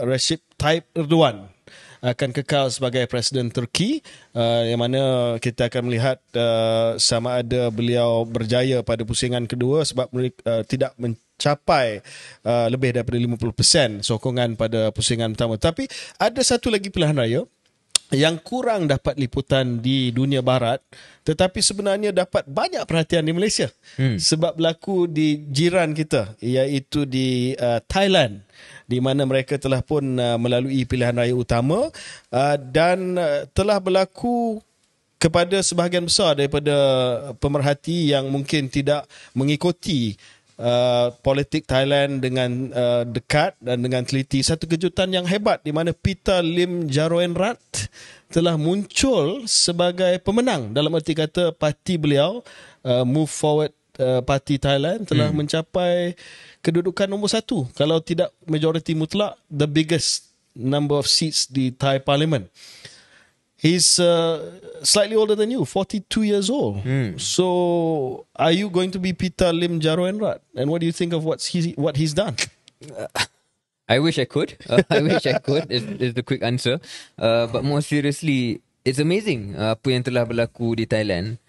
Recep Tayyip Erdogan akan kekal sebagai Presiden Turki, yang mana kita akan melihat sama ada beliau berjaya pada pusingan kedua sebab tidak mencapai lebih daripada 50% sokongan pada pusingan pertama. Tapi ada satu lagi pilihan raya yang kurang dapat liputan di dunia barat tetapi sebenarnya dapat banyak perhatian di Malaysia sebab berlaku di jiran kita, iaitu di Thailand, di mana mereka telah pun melalui pilihan raya utama dan telah berlaku kepada sebahagian besar daripada pemerhati yang mungkin tidak mengikuti politik Thailand dengan dekat dan dengan teliti. Satu kejutan yang hebat di mana Pita Limjaroenrat telah muncul sebagai pemenang, dalam erti kata parti beliau Move Forward Parti Thailand telah mencapai kedudukan nombor 1, kalau tidak majoriti mutlak, the biggest number of seats di Thai Parliament. He's slightly older than you, 42 years old. So are you going to be Pita Lim Jaroenrat? And what do you think of what he's done? I wish I could. I wish I could is the quick answer. But more seriously, it's amazing apa yang telah berlaku di Thailand.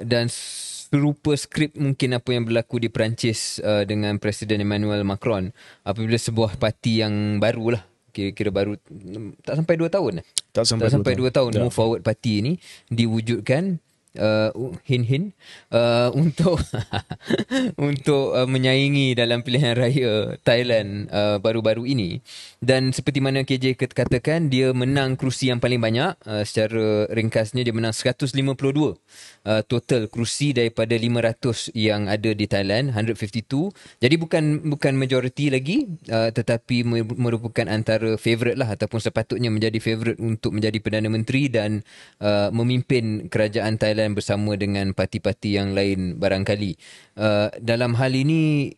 Dan serupa skrip mungkin apa yang berlaku di Perancis dengan Presiden Emmanuel Macron apabila sebuah parti yang barulah, kira baru, tak sampai 2 tahun. Tak sampai 2 tahun Move Forward parti ini diwujudkan, untuk menyaingi dalam pilihan raya Thailand baru-baru ini. Dan seperti mana KJ katakan, dia menang kerusi yang paling banyak. Secara ringkasnya, dia menang 152 total kerusi daripada 500 yang ada di Thailand, 152. Jadi bukan majoriti lagi, tetapi merupakan antara favourite lah, ataupun sepatutnya menjadi favourite untuk menjadi Perdana Menteri dan memimpin kerajaan Thailand bersama dengan parti-parti yang lain barangkali. Dalam hal ini,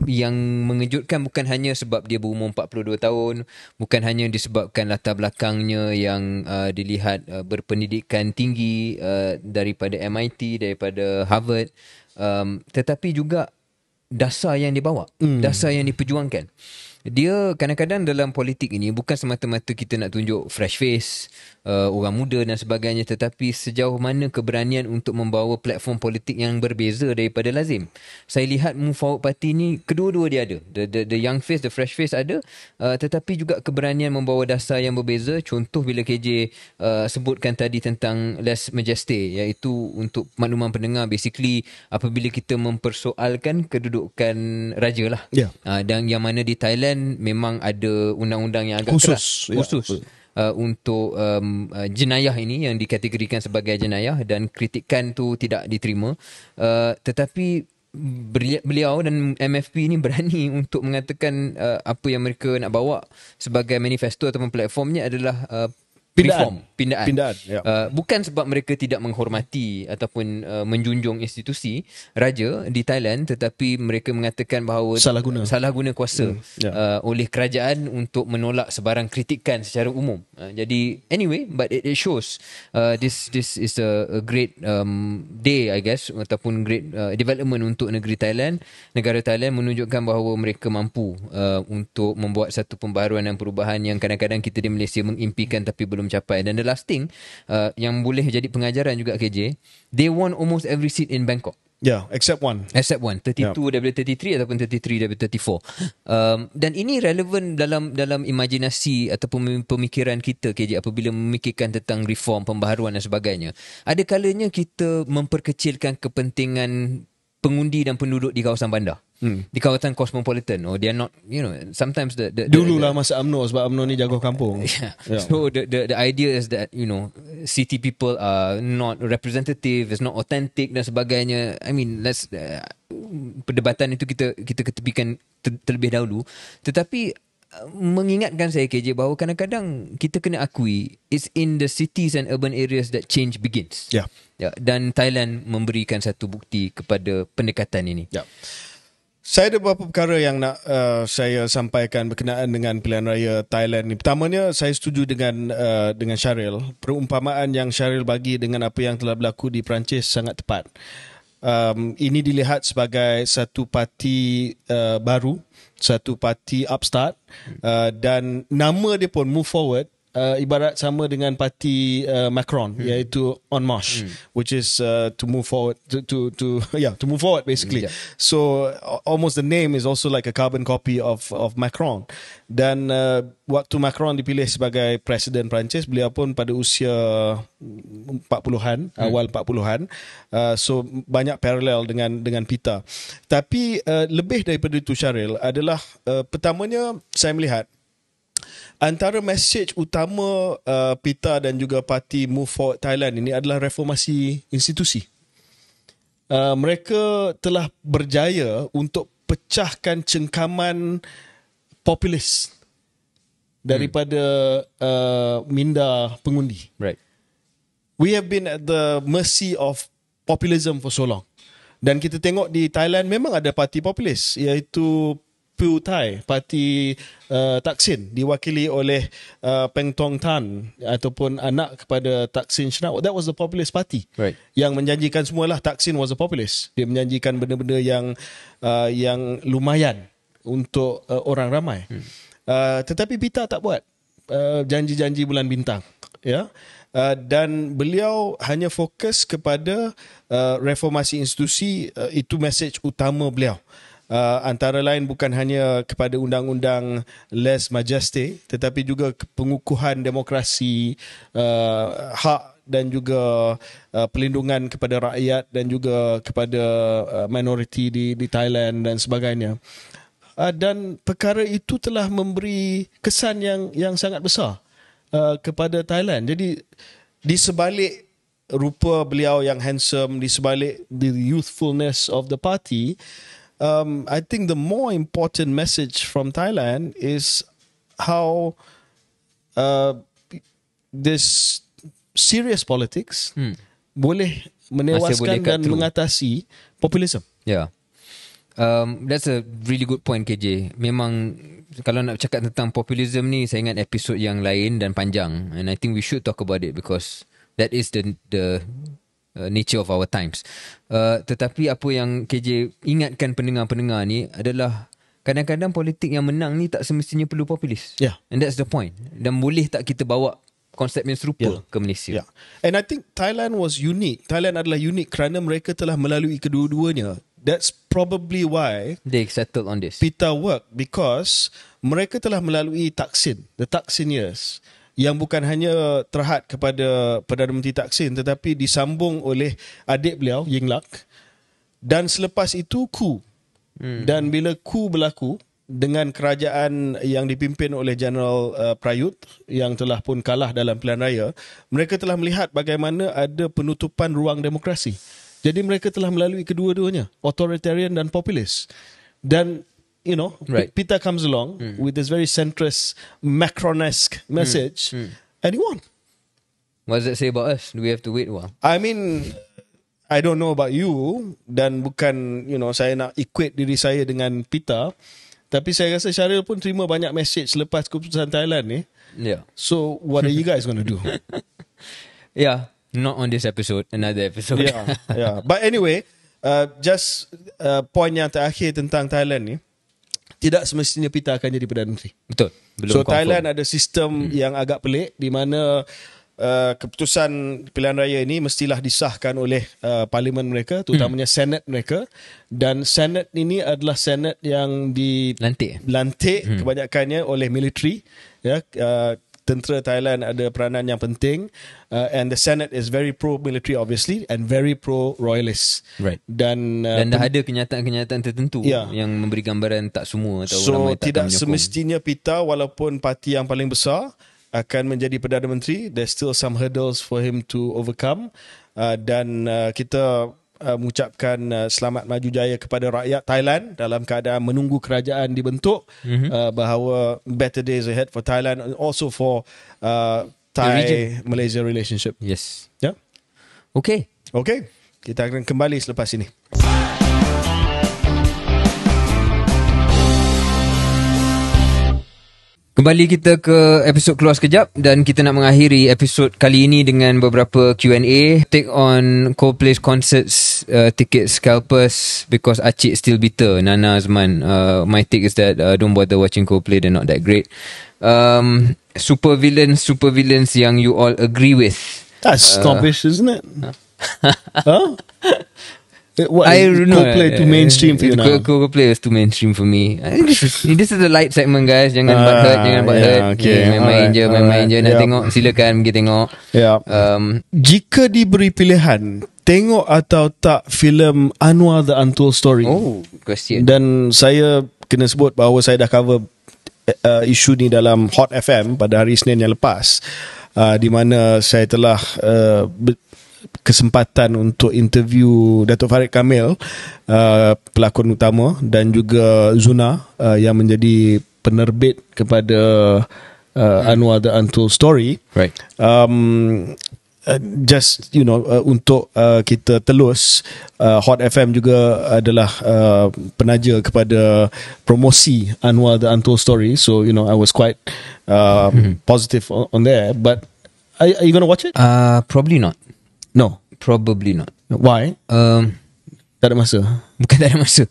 yang mengejutkan bukan hanya sebab dia berumur 42 tahun, bukan hanya disebabkan latar belakangnya yang dilihat berpendidikan tinggi daripada MIT, daripada Harvard, tetapi juga dasar yang dibawa, dasar yang diperjuangkan. Dia kadang-kadang dalam politik ini bukan semata-mata kita nak tunjuk fresh face, orang muda dan sebagainya, tetapi sejauh mana keberanian untuk membawa platform politik yang berbeza daripada lazim. Saya lihat Move Forward Party ni, kedua-dua dia ada. The young face, the fresh face ada, tetapi juga keberanian membawa dasar yang berbeza. Contoh bila KJ sebutkan tadi tentang Les Majestés, iaitu untuk makluman pendengar, basically apabila kita mempersoalkan kedudukan raja lah. Dan yang mana di Thailand memang ada undang-undang yang agak khusus untuk jenayah ini, yang dikategorikan sebagai jenayah, dan kritikan tu tidak diterima. Tetapi beliau dan MFP ni berani untuk mengatakan apa yang mereka nak bawa sebagai manifesto ataupun platformnya adalah pindaan. Bukan sebab mereka tidak menghormati ataupun menjunjung institusi raja di Thailand, tetapi mereka mengatakan bahawa salah guna kuasa oleh kerajaan untuk menolak sebarang kritikan secara umum. Jadi anyway, but it shows this is a great day, I guess, ataupun great development untuk negeri Thailand. Negara Thailand menunjukkan bahawa mereka mampu untuk membuat satu pembaharuan dan perubahan yang kadang-kadang kita di Malaysia mengimpikan tapi belum capai. Dan the last thing yang boleh jadi pengajaran juga, KJ, they won almost every seat in Bangkok. Except one. 32 daripada 33 ataupun 33 daripada 34. Dan ini relevan dalam imajinasi ataupun pemikiran kita, KJ, apabila memikirkan tentang reform, pembaharuan dan sebagainya. Ada kalanya kita memperkecilkan kepentingan pengundi dan penduduk di kawasan bandar. Di kawasan cosmopolitan, or they are not, sometimes dululah masa UMNO, sebab UMNO ni jago kampung. So the idea is that city people are not representative, it's not authentic dan sebagainya. I mean, let's perdebatan itu kita ketepikan terlebih dahulu. Tetapi mengingatkan saya, KJ, bahawa kadang-kadang kita kena akui it's in the cities and urban areas that change begins. Dan Thailand memberikan satu bukti kepada pendekatan ini. Saya ada beberapa perkara yang nak saya sampaikan berkenaan dengan pilihan raya Thailand ni. Pertamanya, saya setuju dengan Syaril. Perumpamaan yang Syaril bagi dengan apa yang telah berlaku di Perancis sangat tepat. Ini dilihat sebagai satu parti baru, satu parti upstart, dan nama dia pun Move Forward. Ibarat sama dengan parti Macron, iaitu En Marche, which is to move forward, to move forward basically. So almost the name is also like a carbon copy of Macron. Dan waktu Macron dipilih sebagai Presiden Perancis, beliau pun pada usia 40-an, awal 40-an. So banyak parallel dengan Pita. Tapi lebih daripada itu, Syaril, adalah pertamanya saya melihat antara mesej utama Pita dan juga parti Move Forward Thailand ini adalah reformasi institusi. Mereka telah berjaya untuk pecahkan cengkaman populis daripada minda pengundi. Right. We have been at the mercy of populism for so long. Dan kita tengok di Thailand memang ada parti populis, iaitu Pheu Thai, parti Thaksin, diwakili oleh Peng Tong Tan ataupun anak kepada Thaksin Shinawatra. That was the populist party. Right. Yang menjanjikan semualah Thaksin was a populist. Dia menjanjikan benda-benda yang lumayan untuk orang ramai. Tetapi Pita tak buat janji-janji bulan bintang, ya. Dan beliau hanya fokus kepada reformasi institusi. Itu message utama beliau. Antara lain bukan hanya kepada undang-undang Les Majestés, tetapi juga pengukuhan demokrasi, hak dan juga pelindungan kepada rakyat dan juga kepada minoriti di Thailand dan sebagainya. Dan perkara itu telah memberi kesan yang sangat besar kepada Thailand. Jadi di sebalik rupa beliau yang handsome, di sebalik the youthfulness of the party, I think the more important message from Thailand is how this serious politics boleh menewaskan dan mengatasi populisme. Yeah. That's a really good point, KJ. Memang kalau nak cakap tentang populisme ni, saya ingat episod yang lain dan panjang, and I think we should talk about it because that is the nature of our times. Tetapi apa yang KJ ingatkan pendengar-pendengar ni adalah kadang-kadang politik yang menang ni tak semestinya perlu populis. Yeah. And that's the point. Dan boleh tak kita bawa konsep yang serupa ke Malaysia. Yeah. And I think Thailand was unique. Thailand adalah unik kerana mereka telah melalui kedua-duanya. That's probably why they settled on this. Pita work, because mereka telah melalui Thaksin, the Thaksin years, yang bukan hanya terhad kepada Perdana Menteri Thaksin tetapi disambung oleh adik beliau Yingluck, dan selepas itu coup. Dan bila coup berlaku dengan kerajaan yang dipimpin oleh General Prayut yang telah pun kalah dalam pilihan raya, mereka telah melihat bagaimana ada penutupan ruang demokrasi. Jadi mereka telah melalui kedua-duanya, authoritarian dan populis. Dan you know, right. Pita comes along with this very centrist, Macron-esque message, and he won. What does that say about us? Do we have to wait a while? I mean, I don't know about you, dan bukan, you know, saya nak equate diri saya dengan Pita, tapi saya rasa Syaril pun terima banyak message selepas keputusan Thailand ni. Yeah. So, what are you guys going to do? Yeah. Not on this episode, another episode. Yeah. But anyway, just point yang terakhir tentang Thailand ni, tidak semestinya Pita akan jadi Perdana Menteri. Betul. Belum so confirm. Thailand ada sistem yang agak pelik di mana keputusan pilihan raya ini mestilah disahkan oleh parlimen mereka, terutamanya Senate mereka, dan Senate ini adalah Senate yang dilantik kebanyakannya oleh military, ya. Tentera Thailand ada peranan yang penting, and the Senate is very pro-military obviously and very pro-royalist. Right. Dan dah ada kenyataan-kenyataan tertentu yang memberi gambaran tak semua atau ramai tak tidak semestinya Pita, walaupun parti yang paling besar, akan menjadi Perdana Menteri. There's still some hurdles for him to overcome, dan kita mengucapkan selamat maju jaya kepada rakyat Thailand dalam keadaan menunggu kerajaan dibentuk, bahawa better days ahead for Thailand and also for Thai-Malaysia relationship. Yes. Yeah. Okay. Kita akan kembali selepas ini. Kembali kita ke episod Keluar Sekejap, dan kita nak mengakhiri episod kali ini dengan beberapa Q&A. Take on Coldplay's concerts, ticket scalpers because Acik still bitter. Nana Azman, my take is that don't bother watching Coldplay, they're not that great. Super villains yang you all agree with. That's snobbish, isn't it? Huh? I don't know. Coldplay too mainstream for you now. Coldplay is too mainstream for me. I think this is the light segment, guys. Jangan butt hurt. Okay. Main-main je. Nak tengok, silakan pergi tengok. Jika diberi pilihan, tengok atau tak filem Anwar The Untold Story? Oh, question. Dan saya kena sebut bahawa saya dah cover isu ni dalam Hot FM pada hari Isnin yang lepas, di mana saya telah kesempatan untuk interview Datuk Farid Kamil, pelakon utama, dan juga Zuna yang menjadi penerbit kepada Anwar The Untold Story. Right. just untuk kita telus, Hot FM juga adalah penaja kepada promosi Anwar The Untold Story, so I was quite positive on there. But are you gonna watch it? Probably not. No, probably not. Why? Tak ada masa. Bukan tak ada masa.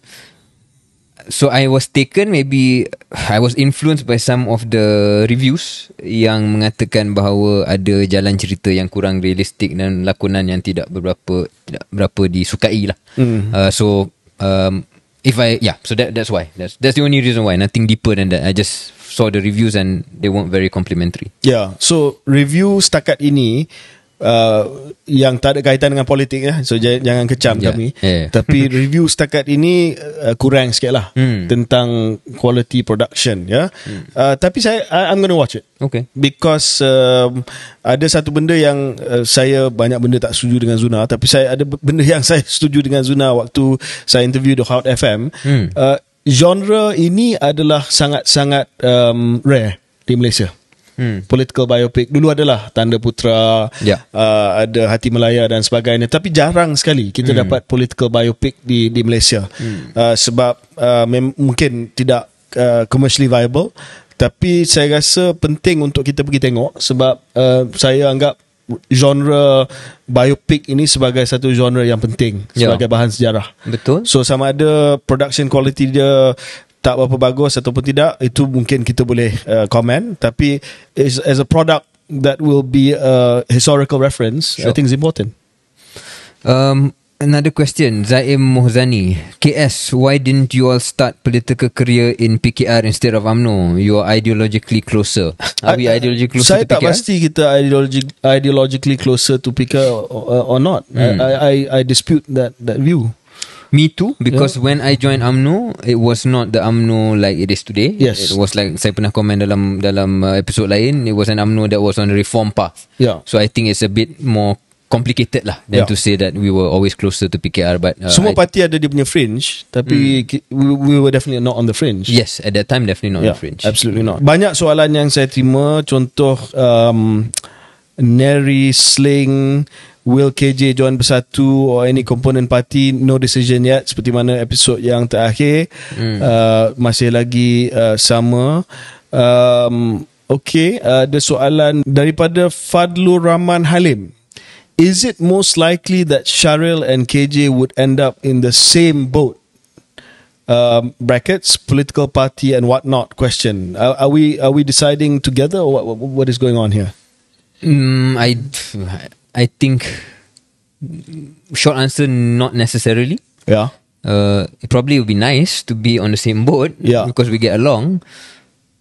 So I was taken, maybe I was influenced by some of the reviews yang mengatakan bahawa ada jalan cerita yang kurang realistik dan lakonan yang tidak berapa disukai lah. So that's why. That's the only reason why. Nothing deeper than that. I just saw the reviews and they weren't very complimentary. Yeah. So review setakat ini yang tak ada kaitan dengan politik ya. So jangan kecam kami. Tapi review setakat ini kurang sikit lah tentang quality production ya. Tapi I'm going to watch it. Okay. Because ada satu benda yang saya banyak benda tak setuju dengan Zuna, tapi ada benda yang saya setuju dengan Zuna waktu saya interview The Hot FM. Genre ini adalah sangat-sangat rare di Malaysia. Political biopic dulu adalah Tanda Putra, ada Hati Melaya dan sebagainya, tapi jarang sekali kita dapat political biopic di Malaysia. Sebab mungkin tidak commercially viable, tapi saya rasa penting untuk kita pergi tengok sebab saya anggap genre biopic ini sebagai satu genre yang penting sebagai bahan sejarah. Betul. So sama ada production quality dia tak berapa bagus ataupun tidak, itu mungkin kita boleh comment, tapi as a product that will be a historical reference, I think is important. Another question, Zaim Mohzani, KS, why didn't you all start political career in PKR instead of UMNO? You are ideologically closer. Are we ideologically closer to PKR? Saya tak pasti kita ideologically closer to PKR or not. I dispute that view. Me too, because when I joined UMNO, it was not the UMNO like it is today. Yes. It was like, saya pernah komen dalam episode lain, it was an UMNO that was on the reform path. So I think it's a bit more complicated lah than to say that we were always closer to PKR. But semua parti ada dia punya fringe, tapi we were definitely not on the fringe. Yes, at that time definitely not on the fringe. Absolutely not. Banyak soalan yang saya terima, contoh Neri Sling, will KJ join Bersatu or any component party, no decision yet, seperti mana episod yang terakhir. Masih lagi sama. Okay, ada soalan daripada Fadlur Rahman Halim. Is it most likely that Syaril and KJ would end up in the same boat? Brackets, political party and whatnot question. Are we deciding together or what is going on here? I think short answer, not necessarily. It probably would be nice to be on the same boat because we get along,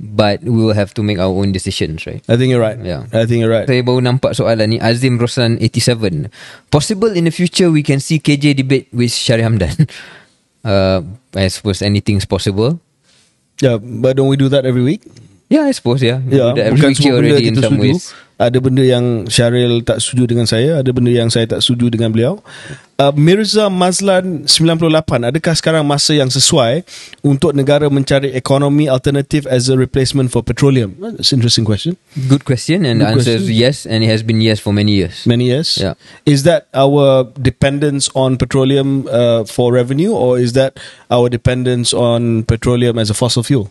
but we will have to make our own decisions, right? I think you're right. I think you're right. Saya baru nampak soalan ni, Azim Roslan 87. Possible in the future we can see KJ debate with Syaril Hamdan. I suppose anything's possible. Yeah, but don't we do that every week? Yeah, I suppose, every bukan week here already in some ways. Ada benda yang Syaril tak setuju dengan saya, ada benda yang saya tak setuju dengan beliau. Mirza Mazlan 98, adakah sekarang masa yang sesuai untuk negara mencari ekonomi alternatif as a replacement for petroleum? That's an interesting question. Good question, and the answer is yes, and it has been yes for many years. Many years? Yeah. Is that our dependence on petroleum for revenue, or is that our dependence on petroleum as a fossil fuel?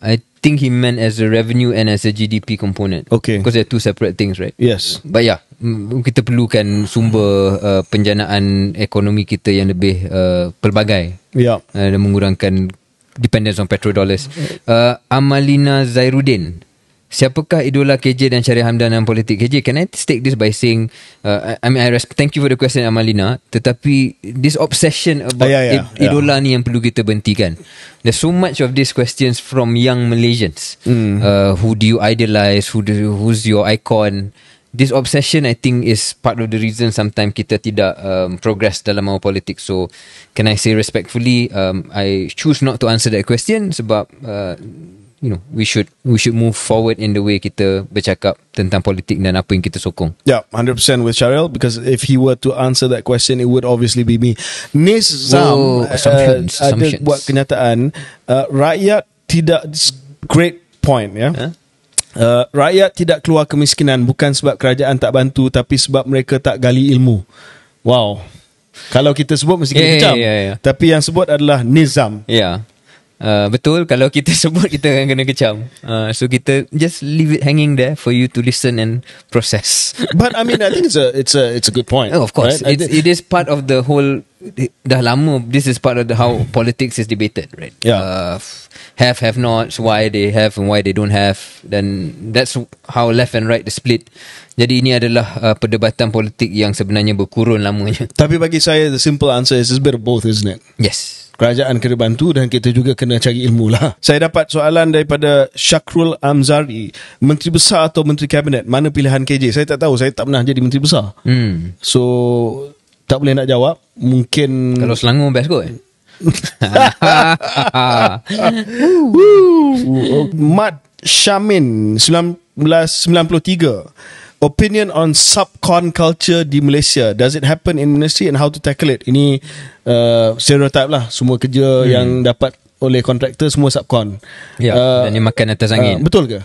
I think he meant as a revenue and as a GDP component. Okay. Because they're two separate things, right? Yes. But kita perlukan sumber penjanaan ekonomi kita yang lebih pelbagai. Dan mengurangkan dependence on petrodollars. Amalina Zairuddin, siapakah idola KJ dan Syaril Hamdan dalam politik? KJ, can I take this by saying, thank you for the question, Amalina, tetapi this obsession about idola ni yang perlu kita berhentikan. There's so much of these questions from young Malaysians. Who do you idolize? Who's your icon? This obsession, I think, is part of the reason sometimes kita tidak progress dalam our politics. So, can I say respectfully, I choose not to answer that question sebab we should move forward in the way kita bercakap tentang politik dan apa yang kita sokong. Yeah, 100% with Syaril, because if he were to answer that question, it would obviously be me. Nizam ada buat kenyataan, rakyat tidak, great point, Rakyat tidak keluar kemiskinan bukan sebab kerajaan tak bantu, tapi sebab mereka tak gali ilmu. Wow. Kalau kita sebut mesti kita kecam. Tapi yang sebut adalah nizam. Betul. Kalau kita sebut, kita akan kena kecam. So kita just leave it hanging there for you to listen and process. But I mean, I think it's a good point. Oh, of course, right? It is part of the whole. Dah lama, this is part of how politics is debated, right? Have nots, why they have and why they don't have. Then that's how left and right is split. Jadi ini adalah perdebatan politik yang sebenarnya berkurun lamanya. Tapi bagi saya, the simple answer is a bit of both, isn't it? Yes. Kerajaan kena bantu dan kita juga kena cari ilmu lah. Saya dapat soalan daripada Syakrul Amzari. Menteri Besar atau Menteri Kabinet? Mana pilihan KJ? Saya tak tahu. Saya tak pernah jadi Menteri Besar. So, tak boleh nak jawab. Mungkin... Kalau Selangor best kot. Mat Syamin 1993. Opinion on subcon culture di Malaysia. Does it happen in Malaysia and how to tackle it? Ini stereotype lah. Semua kerja yang dapat oleh kontraktor semua subcon. Dan dia makan atas angin. Betul ke?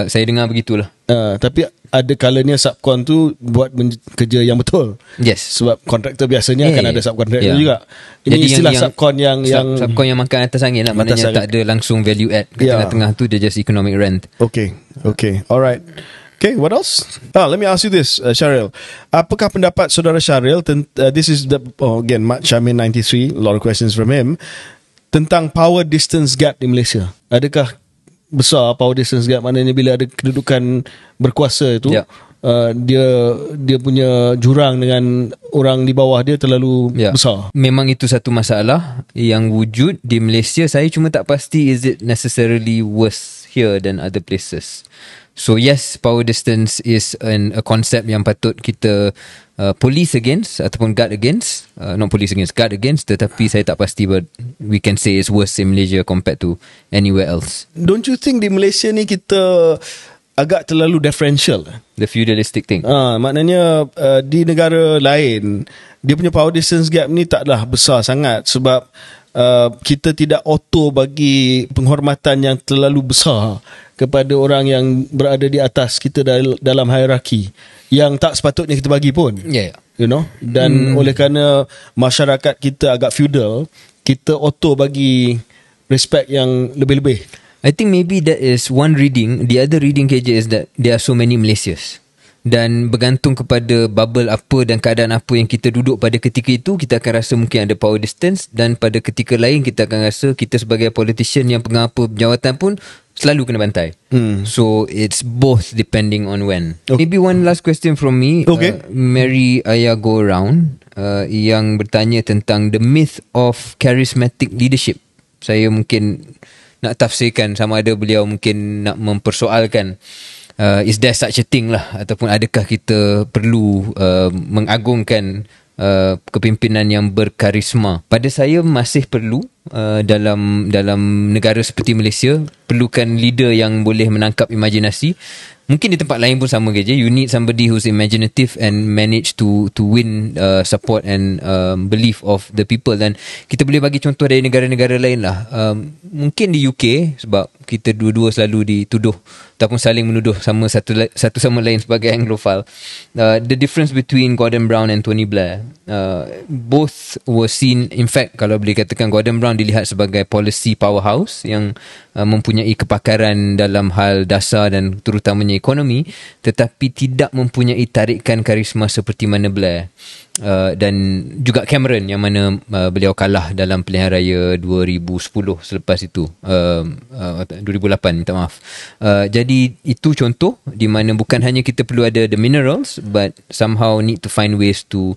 Saya dengar begitulah. Tapi ada kalanya subcon tu buat kerja yang betul. Yes. Sebab kontraktor biasanya akan ada subkontraktor juga. Ini jadi istilah subcon yang subcon yang makan atas angin lah. Maknanya tak ada langsung value add. Kat tengah-tengah tu dia just economic rent. Okay. Alright. Okay, what else? Let me ask you this, Syahril. Apakah pendapat saudara Syahril? This is again, Mat Syamin 93. A lot of questions from him tentang power distance gap di Malaysia. Adakah besar power distance gap? Maknanya bila ada kedudukan berkuasa itu, dia punya jurang dengan orang di bawah dia terlalu besar. Memang itu satu masalah yang wujud di Malaysia. Saya cuma tak pasti is it necessarily worse here than other places. So yes, power distance is a concept yang patut kita police against ataupun guard against. Not police against, guard against. Tetapi saya tak pasti, but we can say it's worse in Malaysia compared to anywhere else. Don't you think di Malaysia ni kita agak terlalu differential? The feudalistic thing. Maknanya di negara lain dia punya power distance gap ni taklah besar sangat sebab kita tidak auto bagi penghormatan yang terlalu besar kepada orang yang berada di atas kita dalam hierarki yang tak sepatutnya kita bagi pun. You know, dan oleh kerana masyarakat kita agak feudal, kita auto bagi respect yang lebih-lebih. I think maybe that is one reading. The other reading KJ is that there are so many Malaysias. Dan bergantung kepada bubble apa dan keadaan apa yang kita duduk pada ketika itu, kita akan rasa mungkin ada power distance, dan pada ketika lain kita akan rasa kita sebagai politician yang pegang apa jawatan pun selalu kena bantai. So it's both depending on when. Maybe one last question from me. Mary Ayah Go Around yang bertanya tentang the myth of charismatic leadership. Saya mungkin nak tafsirkan sama ada beliau mungkin nak mempersoalkan is there such a thing lah, ataupun adakah kita perlu mengagungkan kepimpinan yang berkarisma. Pada saya masih perlu dalam negara seperti Malaysia, perlukan leader yang boleh menangkap imajinasi. Mungkin di tempat lain pun sama je. You need somebody who's imaginative and manage to win support and belief of the people. Dan kita boleh bagi contoh dari negara-negara lain lah. Mungkin di UK, sebab kita dua-dua selalu dituduh ataupun saling menuduh satu sama lain sebagai Anglophile. The difference between Gordon Brown and Tony Blair, both were seen, in fact kalau boleh katakan Gordon Brown dilihat sebagai policy powerhouse yang mempunyai kepakaran dalam hal dasar dan terutamanya ekonomi, tetapi tidak mempunyai tarikan karisma seperti mana Blair. Dan juga Cameron yang mana beliau kalah dalam pilihan raya 2010 selepas itu, 2008 minta maaf. Jadi itu contoh di mana bukan hanya kita perlu ada the minerals, but somehow need to find ways to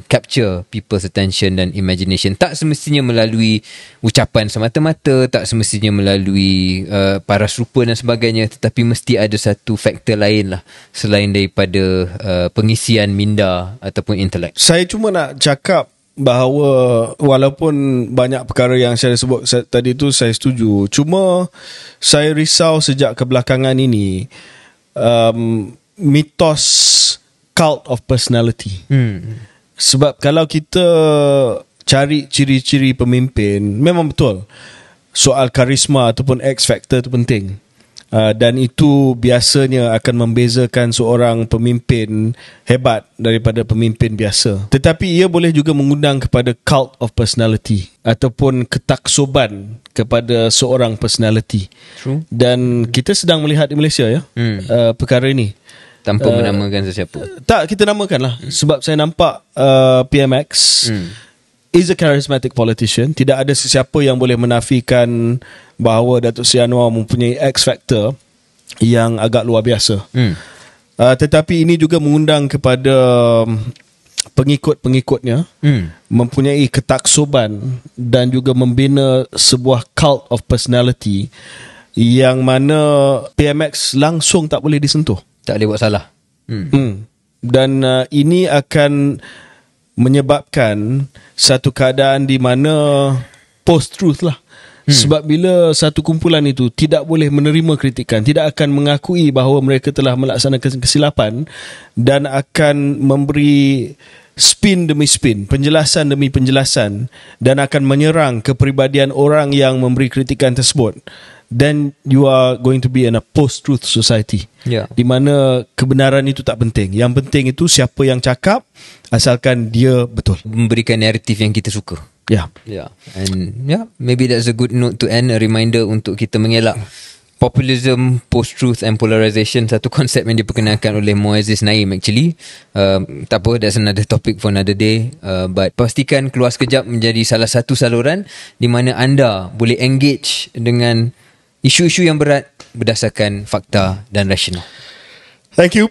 capture people's attention dan imagination. Tak semestinya melalui ucapan semata-mata, tak semestinya melalui paras rupa dan sebagainya, tetapi mesti ada satu faktor lain lah selain daripada pengisian minda ataupun intelek. Saya cuma nak cakap bahawa walaupun banyak perkara yang saya sebut tadi tu saya setuju, cuma saya risau sejak kebelakangan ini mitos cult of personality. Sebab kalau kita cari ciri-ciri pemimpin, memang betul soal karisma ataupun X factor tu penting. Dan itu biasanya akan membezakan seorang pemimpin hebat daripada pemimpin biasa. Tetapi ia boleh juga mengundang kepada cult of personality ataupun ketaksuban kepada seorang personality. True. Dan kita sedang melihat di Malaysia perkara ini. Tanpa menamakan sesiapa. Tak, kita namakanlah. Sebab saya nampak PMX is a charismatic politician. Tidak ada sesiapa yang boleh menafikan bahawa Datuk Seri Anwar mempunyai X factor yang agak luar biasa. Tetapi ini juga mengundang kepada pengikut-pengikutnya mempunyai ketaksuban dan juga membina sebuah cult of personality yang mana PMX langsung tak boleh disentuh. Tak boleh buat salah. Dan ini akan menyebabkan satu keadaan di mana post-truth lah. Sebab bila satu kumpulan itu tidak boleh menerima kritikan, tidak akan mengakui bahawa mereka telah melaksanakan kesilapan dan akan memberi spin demi spin, penjelasan demi penjelasan dan akan menyerang kepribadian orang yang memberi kritikan tersebut, then you are going to be in a post-truth society. Di mana kebenaran itu tak penting. Yang penting itu siapa yang cakap, asalkan dia betul. Memberikan naratif yang kita suka. And maybe that's a good note to end. A reminder untuk kita mengelak populism, post-truth and polarization. Satu konsep yang diperkenalkan oleh Muazzez Naim actually. Tak apa, that's another topic for another day. But pastikan Keluar Sekejap menjadi salah satu saluran di mana anda boleh engage dengan isu-isu yang berat berdasarkan fakta dan rasional. Thank you.